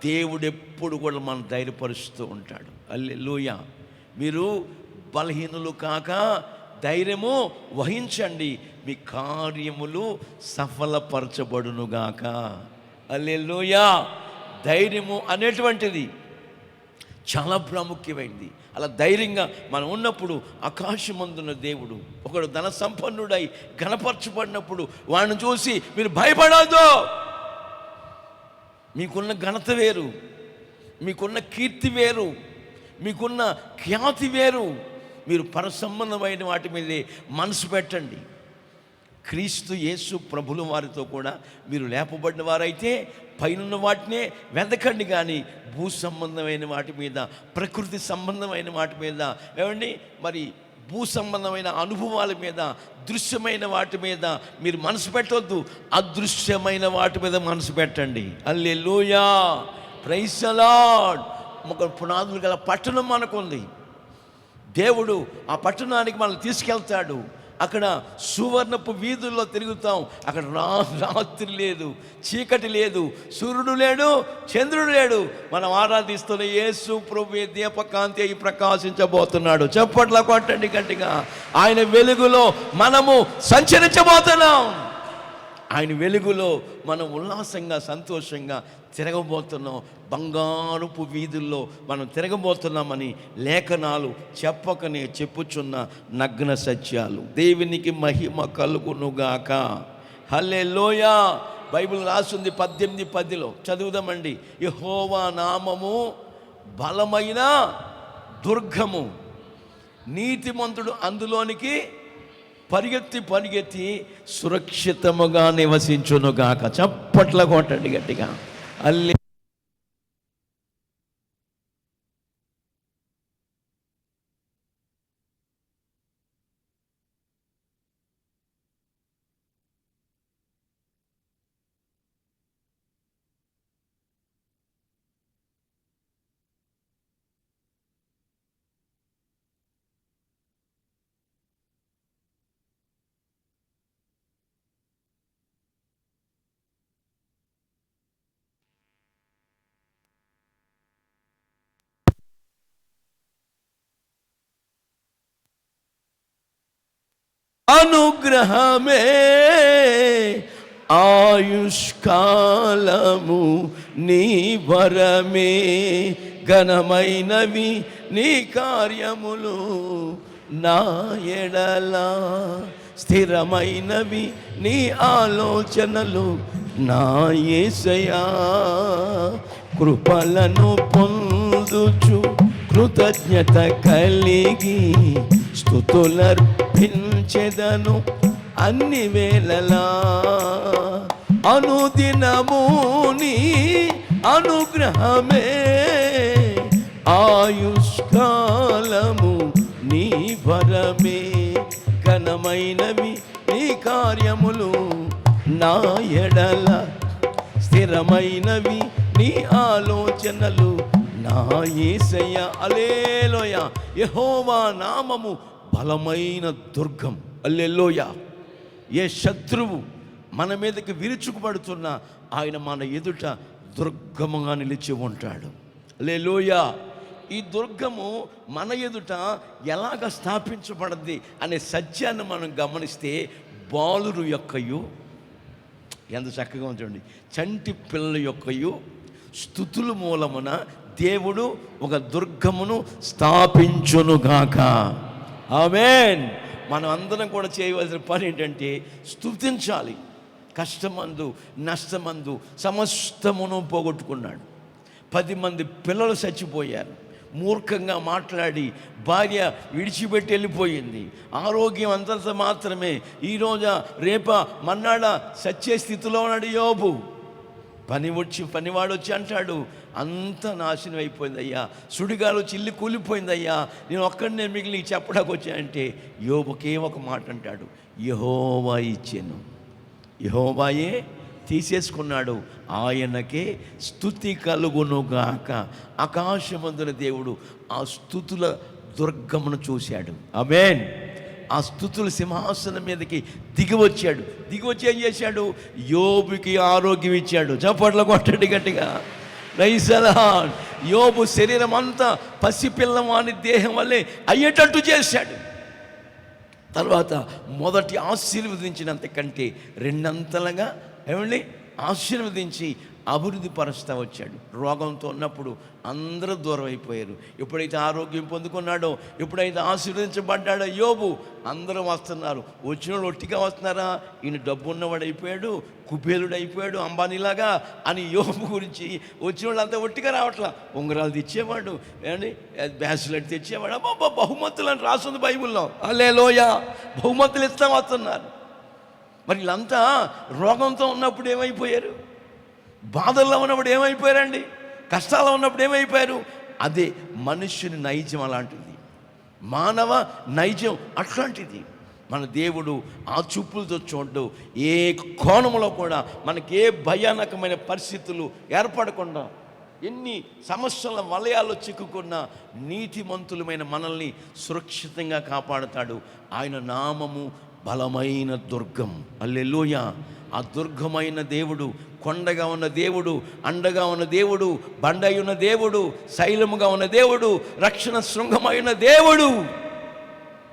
A: దేవుడు ఎప్పుడు కూడా మనం ధైర్యపరుస్తూ ఉంటాడు. హల్లెలూయా. మీరు బలహీనులు కాక ధైర్యము వహించండి, మీ కార్యములు సఫలపరచబడునుగాక. హల్లెలూయా. ధైర్యము అనేటువంటిది చాలా ప్రాముఖ్యమైనది. అలా ధైర్యంగా మనం ఉన్నప్పుడు ఆకాశమందున్న దేవుడు ఒకడు ధన సంపన్నుడై ఘనపరచబడినప్పుడు వాడిని చూసి మీరు భయపడద్దు. మీకున్న ఘనత వేరు, మీకున్న కీర్తి వేరు, మీకున్న ఖ్యాతి వేరు. మీరు పరసంబంధమైన వాటి మీదే మనసు పెట్టండి. క్రీస్తు యేసు ప్రభుల వారితో కూడా మీరు లేపబడిన వారైతే పైనున్న వాటినే వెతకండి, కానీ భూ సంబంధమైన వాటి మీద, ప్రకృతి సంబంధమైన వాటి మీద, ఏమండి మరి భూ సంబంధమైన అనుభవాల మీద, దృశ్యమైన వాటి మీద మీరు మనసు పెట్టవద్దు. అదృశ్యమైన వాటి మీద మనసు పెట్టండి. హల్లెలూయా, ప్రైజ్ ది లార్డ్. ఒక పునాదులు గల పట్టణం మనకుంది. దేవుడు ఆ పట్టణానికి మనల్ని తీసుకెళ్తాడు. అక్కడ సువర్ణపు వీధుల్లో తిరుగుతాం. అక్కడ రాత్రి లేదు, చీకటి లేదు, సూర్యుడు లేడు, చంద్రుడు లేడు. మనం ఆరాధిస్తున్న యేసు ప్రభువే దీపకాంతి అయి ప్రకాశించబోతున్నాడు. చప్పట్ల కొట్టండి గట్టిగా. ఆయన వెలుగులో మనము సంచరించబోతున్నాం. ఆయన వెలుగులో మనం ఉల్లాసంగా, సంతోషంగా తిరగబోతున్నాం. బంగారుపు వీధుల్లో మనం తిరగబోతున్నామని లేఖనాలు చెప్పకనే చెప్పుచున్న నగ్న సత్యాలు. దేవునికి మహిమ కలుగునుగాక. హల్లెలూయా. బైబిల్ రాస్తుంది 18:10 చదువుదామండి. యెహోవా నామము బలమైన దుర్గము, నీతిమంతుడు అందులోనికి పరిగెత్తి సురక్షితముగా నివసించునుగాక. చప్పట్ల కొట్టండి గట్టిగా. అల్లే అనుగ్రహమే ఆయుష్కాలము నీ వరమే, ఘనమైనవి నీ కార్యములు నా ఎడల, స్థిరమైనవి నీ ఆలోచనలు నా యేసయ్యా. కృపలను పొందుచు కృతజ్ఞత కలిగి స్తుతులర్పించెదను అన్ని వేళలా. అనుదినము నీ అనుగ్రహమే ఆయుష్కాలము నీ వరమే, ఘనమైనవి నీ కార్యములు నా ఎడల, స్థిరమైనవి నీ ఆలోచనలు నా యేసయ్యా. హల్లెలూయా. యెహోవా నామము బలమైన దుర్గం. హల్లెలూయా. ఏ శత్రువు మన మీదకి విరుచుకుపడుతున్నా ఆయన మన ఎదుట దుర్గముగా నిలిచి ఉంటాడు. హల్లెలూయా. ఈ దుర్గము మన ఎదుట ఎలాగ స్థాపించబడింది అనే సత్యాన్ని మనం గమనిస్తే, బాలురు యొక్కయు, ఎంత చక్కగా ఉంచండి, చంటి పిల్లల యొక్కయు స్తుతుల మూలమున దేవుడు ఒక దుర్గమును స్థాపించునుగాక. ఆమేన్. మనం అందరం కూడా చేయవలసిన పని ఏంటంటే స్తుతించాలి. కష్టమందు నష్టమందు సమస్తమును పోగొట్టుకున్నాడు. 10 మంది పిల్లలు చచ్చిపోయారు. మూర్ఖంగా మాట్లాడి భార్య విడిచిపెట్టి వెళ్ళిపోయింది. ఆరోగ్యం అంతంత మాత్రమే. ఈరోజు రేపా మన్నాడ చచ్చే స్థితిలో ఉన్నాడు యోబు. పనివాడు వచ్చి అంటాడు, అంత నాశనం అయిపోయిందయ్యా, సుడిగాలు చిల్లి కూలిపోయిందయ్యా, నేను ఒక్కడినే మిగిలి చెప్పడానికి వచ్చానంటే యోబుకే ఒక మాట అంటాడు, యెహోవా ఇచ్చెను, యెహోవాయే తీసేసుకున్నాడు, ఆయనకే స్తుతి కలుగునుగాక. ఆకాశమందున దేవుడు ఆ స్తుతుల దుర్గమును చూశాడు. ఆమేన్. ఆ స్తుతుల సింహాసనం మీదకి దిగివచ్చాడు. దిగివచ్చి ఏం చేశాడు? యోబుకి ఆరోగ్యం ఇచ్చాడు. చప్పట్లు కొట్టండి గట్టిగా. Praise the Lord. యోబు శరీరం అంతా పసిపిల్లవాని దేహం వల్లే అయ్యేటట్టు చేశాడు. తర్వాత మొదటి ఆశీర్వదించినంత కంటే రెండంతలుగా ఏమండి ఆశీర్వదించి అభివృద్ధి పరుస్తూ వచ్చాడు. రోగంతో ఉన్నప్పుడు అందరూ దూరం అయిపోయారు. ఎప్పుడైతే ఆరోగ్యం పొందుకున్నాడో, ఎప్పుడైతే ఆశీర్వదించబడ్డాడో యోబు, అందరూ వస్తున్నారు. వచ్చిన వాళ్ళు ఒట్టిగా వస్తున్నారా, ఈయన డబ్బు ఉన్నవాడు అయిపోయాడు, కుబేరుడు అయిపోయాడు అంబానీలాగా అని యోబు గురించి వచ్చిన వాళ్ళు అంతా ఒట్టిగా రావట్లా. ఉంగరాలు తెచ్చేవాడు, ఏమండి బ్యాసులెట్ తెచ్చేవాడు, అబ్బా బహుమతులు అని రాస్తుంది బైబిల్లో. హల్లెలూయా, బహుమతులు ఇస్తా వస్తున్నారు. మరి వీళ్ళంతా రోగంతో ఉన్నప్పుడు ఏమైపోయారు, బాధల్లో ఉన్నప్పుడు ఏమైపోయారండి, కష్టాల్లో ఉన్నప్పుడు ఏమైపోయారు? అదే మనుష్యుని నైజం అలాంటిది, మానవ నైజం అట్లాంటిది. మన దేవుడు ఆ చూపులతో చూడడు. ఏ కోణంలో కూడా మనకి ఏ భయానకమైన పరిస్థితులు ఏర్పడకుండా, ఎన్ని సమస్యల వలయాల్లో చిక్కుకున్న నీతిమంతులమైన మనల్ని సురక్షితంగా కాపాడుతాడు. ఆయన నామము బలమైన దుర్గం. హల్లెలూయా. ఆ దుర్గమైన దేవుడు, కొండగా ఉన్న దేవుడు, అండగా ఉన్న దేవుడు, బండై ఉన్న దేవుడు, శైలముగా ఉన్న దేవుడు, రక్షణ శృంగమైన దేవుడు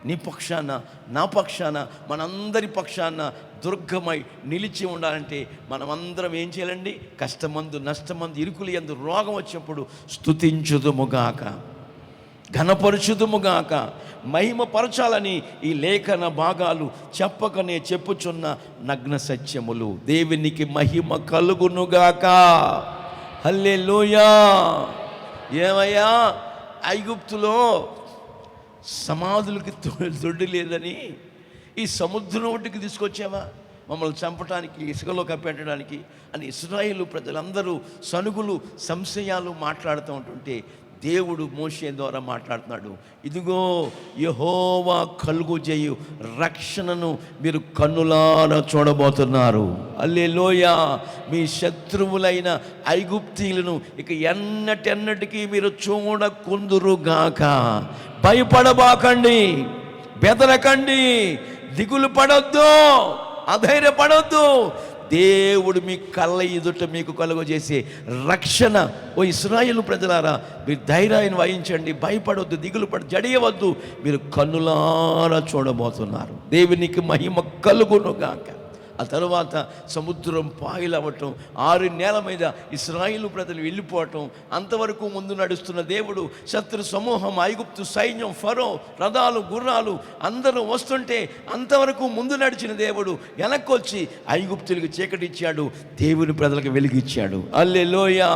A: నీ పక్షాన, నా పక్షాన, మనందరి పక్షాన దుర్గమై నిలిచి ఉండాలంటే మనమందరం ఏం చేయాలండి? కష్టమందు, నష్టమందు, ఇరుకులు ఎందు, రోగం వచ్చినప్పుడు స్తుతించుదుముగాక, ఘనపరచుదుముగాక, మహిమపరచాలని ఈ లేఖన భాగాలు చెప్పకనే చెప్పుచున్న నగ్న సత్యములు. దేవునికి మహిమ కలుగునుగాక. హల్లెలూయా. ఏమయ్యా, ఐగుప్తులో సమాధులకి దొడ్డి లేదని ఈ సముద్రం ఒడ్డుకి తీసుకొచ్చావా మమ్మల్ని చంపడానికి, ఇసుకలో కప్పెట్టడానికి అని ఇశ్రాయేలు ప్రజలందరూ సనుగులు, సంశయాలు మాట్లాడుతూ ఉంటుంటే దేవుడు మోషే ద్వారా మాట్లాడుతున్నాడు. ఇదిగో యెహోవా కలుగు చేయు రక్షణను మీరు కన్నులారా చూడబోతున్నారు. హల్లెలూయా. మీ శత్రువులైన ఐగుప్తీయులను ఇక ఎన్నటెన్నటికీ మీరు చూడకుందురుగాక. భయపడబాకండి, బెదరకండి, దిగులు పడొద్దు, అధైర్యపడొద్దు. దేవుడు మీ కళ్ళ ఎదుట మీకు కలుగజేసే రక్షణ. ఓ ఇశ్రాయేలు ప్రజలారా, మీరు ధైర్యాన్ని వహించండి, భయపడొద్దు, దిగులు జడియవద్దు, మీరు కన్నులారా చూడబోతున్నారు. దేవునికి మహిమ కలుగునుగాక. ఆ తరువాత సముద్రం పాయలవ్వటం, 6 నెలల మీద ఇశ్రాయేలు ప్రజలు వెళ్ళిపోవటం, అంతవరకు ముందు నడుస్తున్న దేవుడు, శత్రు సమూహం, ఐగుప్తు సైన్యం, ఫరో, రథాలు, గుర్రాలు అందరూ వస్తుంటే అంతవరకు ముందు నడిచిన దేవుడు వెనక్కొచ్చి ఐగుప్తులకు చీకటిచ్చాడు, దేవుని ప్రజలకు వెలుగిచ్చాడు. హల్లెలూయా.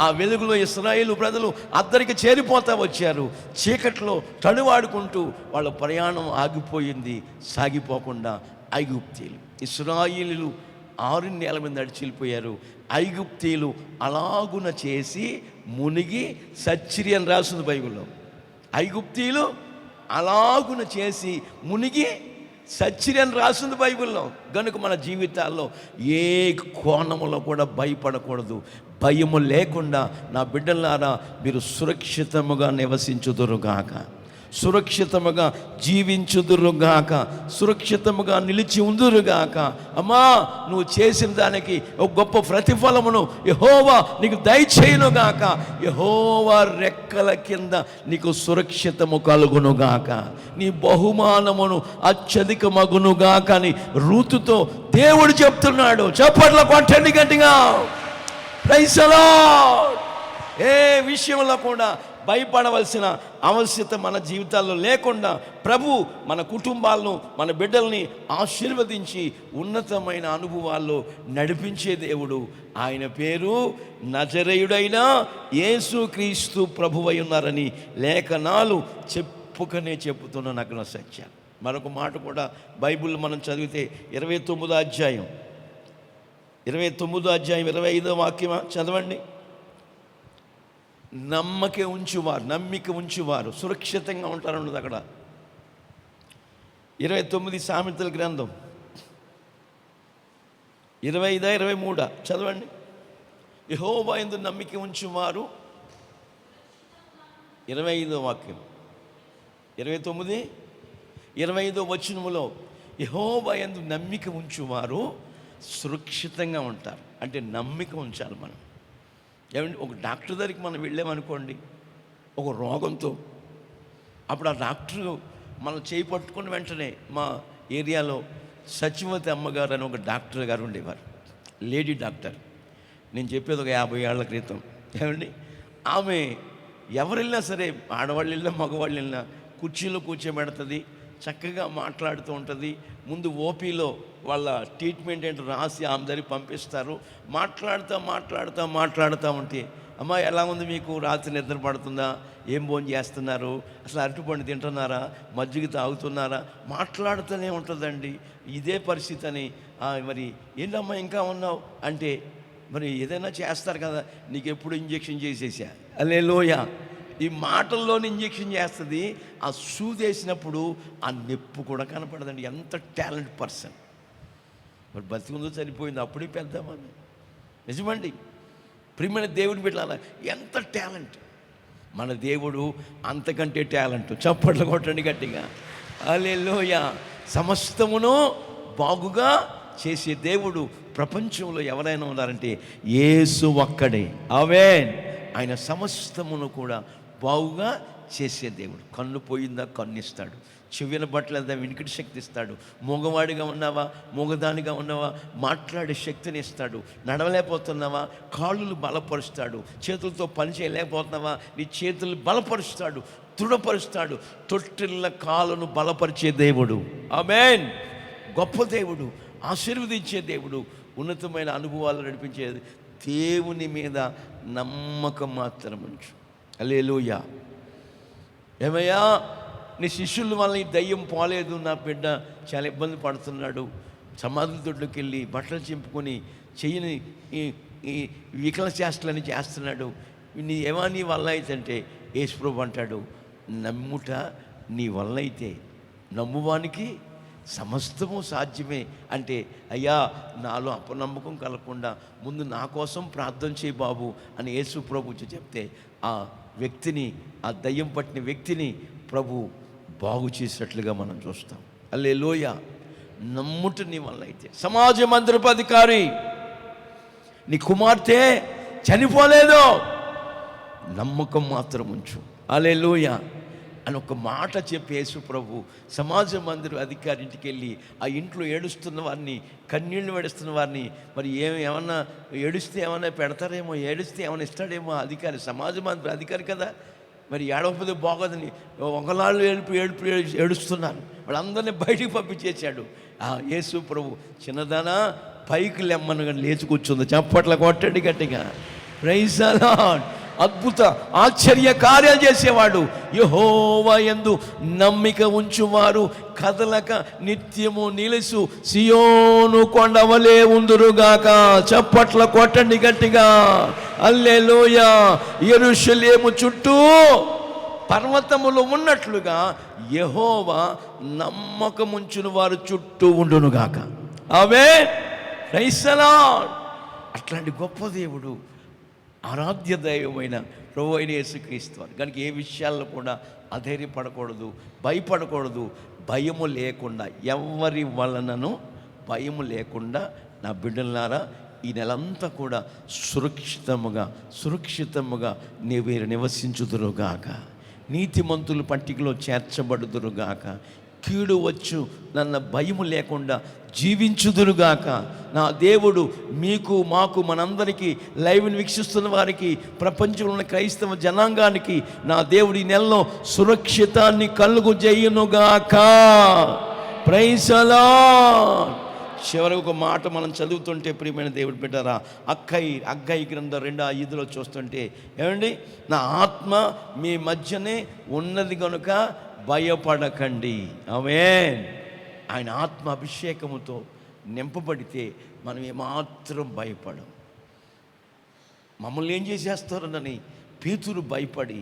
A: ఆ వెలుగులో ఇశ్రాయేలు ప్రజలు అద్దరికి చేరిపోతా వచ్చారు. చీకట్లో తడువాడుకుంటూ వాళ్ళ ప్రయాణం ఆగిపోయింది. సాగిపోకుండా ఐగుప్తీయులు, ఇశ్రాయేలీయులు 6 నెలల మీద నడిచి వెళ్ళిపోయారు. ఐగుప్తీయులు అలాగున చేసి మునిగి సచ్చిరి అని రాస్తుంది బైబిల్లో. ఐగుప్తీయులు అలాగున చేసి మునిగి సచ్చిరి అని రాస్తుంది బైబిల్లో. కనుక మన జీవితాల్లో ఏ కోణంలో కూడా భయపడకూడదు. భయము లేకుండా నా బిడ్డలారా మీరు సురక్షితముగా నివసించుదురుగాక, సురక్షితముగా జీవించుదురుగాక, సురక్షితముగా నిలిచి ఉందురుగాక. అమ్మా, నువ్వు చేసిన దానికి ఒక గొప్ప ప్రతిఫలమును యెహోవా నీకు దయచేయునుగాక. యెహోవా రెక్కల కింద నీకు సురక్షితము కలుగునుగాక, నీ బహుమానమును అత్యధికమగునుగాక అని రూతుతో దేవుడు చెప్తున్నాడు. చప్పట్ల కొట్టండి గట్టిగా. Praise the lord. ఏ విషయంలో కూడా భయపడవలసిన ఆవశ్యకత మన జీవితాల్లో లేకుండా ప్రభు మన కుటుంబాలను, మన బిడ్డల్ని ఆశీర్వదించి ఉన్నతమైన అనుభవాల్లో నడిపించే దేవుడు. ఆయన పేరు నజరేయుడైన యేసుక్రీస్తు ప్రభువై ఉన్నారని లేఖనాలు చెప్పుకనే చెప్పుతున్న నగ్న సత్యం. మరొక మాట కూడా బైబిల్ మనం చదివితే 29వ అధ్యాయం 25వ వాక్యం చదవండి. నమ్మిక ఉంచువారు సురక్షితంగా ఉంటారన్నది అక్కడ. 29 సామెతల గ్రంథం 25-23 చదవండి. యెహోవా యందు నమ్మిక ఉంచువారు, 25వ వాక్యం 29-25 వచనములో యెహోవా యందు నమ్మిక ఉంచువారు సురక్షితంగా ఉంటారు. అంటే నమ్మిక ఉంచాలి మనం. ఏమంటే ఒక డాక్టర్ దగ్గరికి మనం వెళ్ళామనుకోండి ఒక రోగంతో, అప్పుడు ఆ డాక్టరు మనం చేయి పట్టుకుని వెంటనే, మా ఏరియాలో సచివతి అమ్మగారు అని ఒక డాక్టర్ గారు ఉండేవారు, లేడీ డాక్టర్. నేను చెప్పేది ఒక 50 ఏళ్ల క్రితం. ఏమండి, ఆమె ఎవరు వెళ్ళినా సరే, ఆడవాళ్ళు వెళ్ళినా మగవాళ్ళు వెళ్ళినా కుర్చీలో కూర్చోబెడుతుంది, చక్కగా మాట్లాడుతూ ఉంటుంది. ముందు ఓపీలో వాళ్ళ ట్రీట్మెంట్ ఏంటో రాసి ఆమె దగ్గరికి పంపిస్తారు. మాట్లాడుతూ ఉంటే, అమ్మ ఎలా ఉంది మీకు, రాత్రి నిద్ర పడుతుందా, ఏం భోజనం చేస్తున్నారు, అసలు అరటిపండు తింటున్నారా, మజ్జిగ తాగుతున్నారా, మాట్లాడుతూనే ఉంటుందండి. ఇదే పరిస్థితి అని, మరి ఏంటమ్మా ఇంకా ఉన్నావు అంటే, మరి ఏదైనా చేస్తారు కదా, నీకు ఎప్పుడు ఇంజెక్షన్ చేసేసా, హల్లెలూయా. ఈ మాటల్లోని ఇంజెక్షన్ చేస్తుంది. ఆ సూదేసినప్పుడు ఆ నొప్పి కూడా కనపడదండి. ఎంత టాలెంట్ పర్సన్. మరి బతికుందో చనిపోయింది, అప్పుడే పెద్దామని. నిజమండి, ప్రియమైన దేవుని బిడ్డలారా, ఎంత టాలెంట్ మన దేవుడు, అంతకంటే టాలెంట్. చప్పట్లు కొట్టండి గట్టిగా, హల్లెలూయా. సమస్తమును బాగుగా చేసే దేవుడు ప్రపంచంలో ఎవరైనా ఉన్నారంటే యేసు ఒక్కడే. ఆమేన్. ఆయన సమస్తమును కూడా బాగుగా చేసే దేవుడు. కన్ను పోయిందా కన్ను ఇస్తాడు, చెవిన బట్టలేదా వినికిడి శక్తి ఇస్తాడు, మగవాడిగా ఉన్నావా మగదానిగా ఉన్నావా మాట్లాడే శక్తిని ఇస్తాడు, నడవలేకపోతున్నావా కాళ్ళు బలపరుస్తాడు, చేతులతో పని చేయలేకపోతున్నావా నీ చేతులు బలపరుస్తాడు, దృఢపరుస్తాడు. తొట్టిళ్ళ కాళ్ళను బలపరిచే దేవుడు. ఆమేన్. గొప్ప దేవుడు, ఆశీర్వదించే దేవుడు, ఉన్నతమైన అనుభవాలు నడిపించేది. దేవుని మీద నమ్మకం మాత్రం ఉంచు. హల్లెలూయా. ఏమయ్యా, నీ శిష్యుల వల్ల ఈ దయ్యం పోలేదు, నా బిడ్డ చాలా ఇబ్బంది పడుతున్నాడు, సమాధుల తొట్టుకి వెళ్ళి బట్టలు చింపుకొని చెయ్యిని ఈ వికల చేష్టలని చేస్తున్నాడు, నీ వల్ల అయితే అంటే యేసుప్రభు అంటాడు, నమ్ముట నీ వల్ల అయితే, నమ్మువానికి సమస్తము సాధ్యమే. అంటే అయ్యా, నాలో అపనమ్మకం కలగకుండా ముందు నా కోసం ప్రార్థన చేయి బాబు అని యేసు ప్రభు చెప్తే, ఆ వ్యక్తిని, ఆ దయ్యం పట్టిన వ్యక్తిని ప్రభు బాగు చేసినట్లుగా మనం చూస్తాం. హల్లెలూయా. నమ్ముట నీ వల్ల అయితే. సమాజ మందిరపు అధికారి, నీ కుమార్తె చనిపోలేదు, నమ్మకం మాత్రం ఉంచు, హల్లెలూయా అని ఒక మాట చెప్పి యేసు ప్రభు సమాజ మందిర అధికారి ఇంటికి వెళ్ళి ఆ ఇంట్లో ఏడుస్తున్న వారిని, కన్నీళ్లు ఏడుస్తున్న వారిని, మరి ఏమన్నా ఏడుస్తే ఏమన్నా పెడతారేమో, ఏడుస్తే ఏమైనా ఇస్తాడేమో అధికారి, సమాజ మందిర అధికారి కదా, మరి ఏడవకపోతే బాగోదని ఒకలాళ్ళు ఏడుస్తున్నారు. వాళ్ళందరినీ బయటికి పంపించేశాడు. ఆ యేసు ప్రభు, చిన్నదానా పైకి లెమ్మను లేచి కూర్చుంది. చప్పట్ల కొట్టండి గట్టిగా. Praise the Lord. అద్భుత ఆశ్చర్య కార్యాలు చేసేవాడు. యెహోవా యందు నమ్మిక ఉంచువారు కదలక నిత్యము నిలుసు సియోను కొండవలే ఉందురుగాక. చప్పట్ల కొట్టండి గట్టిగా, హల్లెలూయా. యెరూషలేము చుట్టూ పర్వతములు ఉన్నట్లుగా యెహోవా నమ్మకముంచుని వారు చుట్టూ ఉండునుగాక. ఆమేన్. Praise the lord. అట్లాంటి గొప్ప దేవుడు, ఆరాధ్య దైవమైన ప్రభువైన అయిన యేసుక్రీస్తు వారు. కనుక ఏ విషయాల్లో కూడా అధైర్యపడకూడదు, భయపడకూడదు. భయము లేకుండా, ఎవరి వలనను భయము లేకుండా నా బిడ్డలారా ఈ నెలంతా కూడా సురక్షితముగా మీరు నివసించుదురుగాక. నీతిమంతుల పట్టికలో చేర్చబడుదురుగాక. కీడు వచ్చు నన్న భయము లేకుండా జీవించుదురుగాక. నా దేవుడు మీకు, మాకు, మనందరికీ, లైవ్ని వీక్షిస్తున్న వారికి, ప్రపంచంలో ఉన్న క్రైస్తవ జనాంగానికి నా దేవుడి నెలలో సురక్షితాన్ని కలుగు చేయునుగాక. Praise the lord. చివరికి ఒక మాట మనం చదువుతుంటే ప్రియమైన దేవుడు బిడ్డలారా, అగ్గయి గ్రంథం 2:5 చూస్తుంటే ఏమండి, నా ఆత్మ మీ మధ్యనే ఉన్నది కనుక భయపడకండి. ఆమేన్. ఆయన ఆత్మ అభిషేకముతో నింపబడితే మనం ఏమాత్రం భయపడం. మమ్మల్ని ఏం చేసేస్తారని పేతురు భయపడి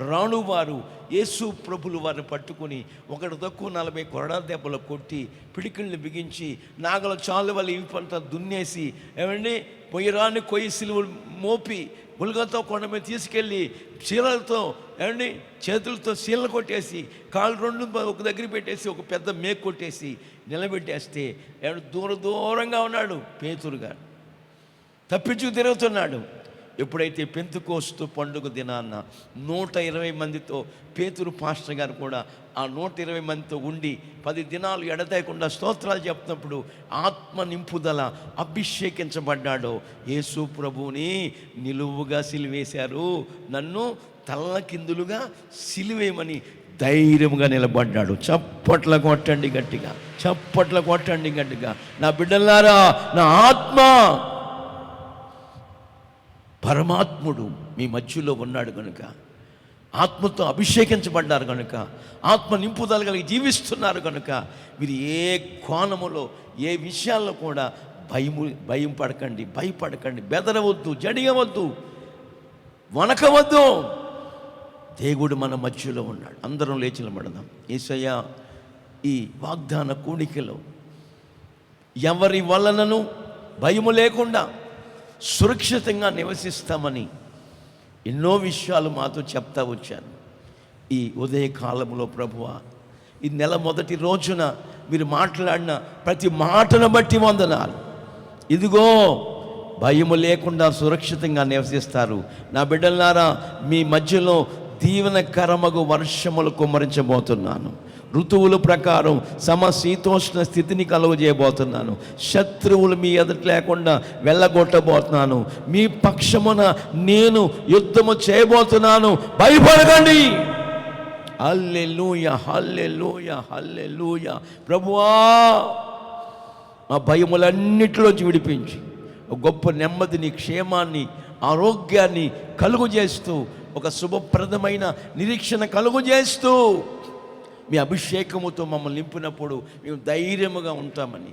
A: రాణువారు యేసు ప్రభులు వారిని పట్టుకుని ఒకటి తక్కువ 40 కొరడా దెబ్బలు కొట్టి, పిడికిళ్ళు బిగించి, నాగల చాలు వాళ్ళ ఇవి పంట దున్నేసి, ఏమండి పొయ్యిరాని కొయ్యి సిలువలు మోపి గుల్గతో కొండ మీద తీసుకెళ్ళి శీలలతో, ఏమండి చేతులతో శీలలు కొట్టేసి, కాళ్ళు 2 ఒక దగ్గర పెట్టేసి ఒక పెద్ద మేకు కొట్టేసి నిలబెట్టేస్తే, ఏమంటే దూరంగా ఉన్నాడు పేతురు గారు, తప్పించు తిరుగుతున్నాడు. ఎప్పుడైతే పెంతెకోస్తు పండుగ దినాన్న 120 మందితో పేతురు పాస్టర్ గారు కూడా ఆ 120 మందితో ఉండి 10 దినాలు ఎడతెగకుండా స్తోత్రాలు చెప్తున్నప్పుడు ఆత్మ నింపుదల అభిషేకించబడ్డాడో, యేసు ప్రభువుని నిలువుగా సిలువేశారు, నన్ను తల్లకిందులుగా సిలువేయమని ధైర్యంగా నిలబడ్డాడు. చప్పట్ల కొట్టండి గట్టిగా, చప్పట్ల కొట్టండి గట్టిగా. నా బిడ్డలారా, నా ఆత్మ, పరమాత్ముడు మీ మధ్యలో ఉన్నాడు కనుక, ఆత్మతో అభిషేకించబడ్డారు కనుక, ఆత్మ నింపుదల కలిగి జీవిస్తున్నారు కనుక, మీరు ఏ కోణములో ఏ విషయాల్లో కూడా భయం పడకండి, భయపడకండి, బెదరవద్దు, జడియవద్దు, వణకవద్దు. దేవుడు మన మధ్యలో ఉన్నాడు. అందరం లేచి నిలబడదాం. యేసయ్య, ఈ వాగ్దాన కూడికలో ఎవరి వలనను భయము లేకుండా సురక్షితంగా నివసిస్తామని ఎన్నో విషయాలు మాతో చెప్తా వచ్చాను. ఈ ఉదయకాలంలో ప్రభువా, ఈ నెల మొదటి రోజున మీరు మాట్లాడిన ప్రతి మాటను బట్టి వందనాలు. ఇదిగో భయము లేకుండా సురక్షితంగా నివసిస్తారు. నా బిడ్డలారా, మీ మధ్యలో దీవెనకరమగు వర్షములు కుమ్మరించబోతున్నాను. ఋతువుల ప్రకారం సమశీతోష్ణ స్థితిని కలుగజేయబోతున్నాను. శత్రువులు మీ ఎదుట లేకుండా వెళ్ళగొట్టబోతున్నాను. మీ పక్షమున నేను యుద్ధము చేయబోతున్నాను. భయపడకండి. హల్లెలూయా, హల్లెలూయా, హల్లెలూయా. ప్రభువా, మా భయములన్నిటిలోంచి విడిపించి ఒక గొప్ప నెమ్మదిని, క్షేమాన్ని, ఆరోగ్యాన్ని కలుగజేస్తూ, ఒక శుభప్రదమైన నిరీక్షణ కలుగజేస్తూ, మీ అభిషేకముతో మమ్మల్ని నింపినప్పుడు మేము ధైర్యముగా ఉంటామని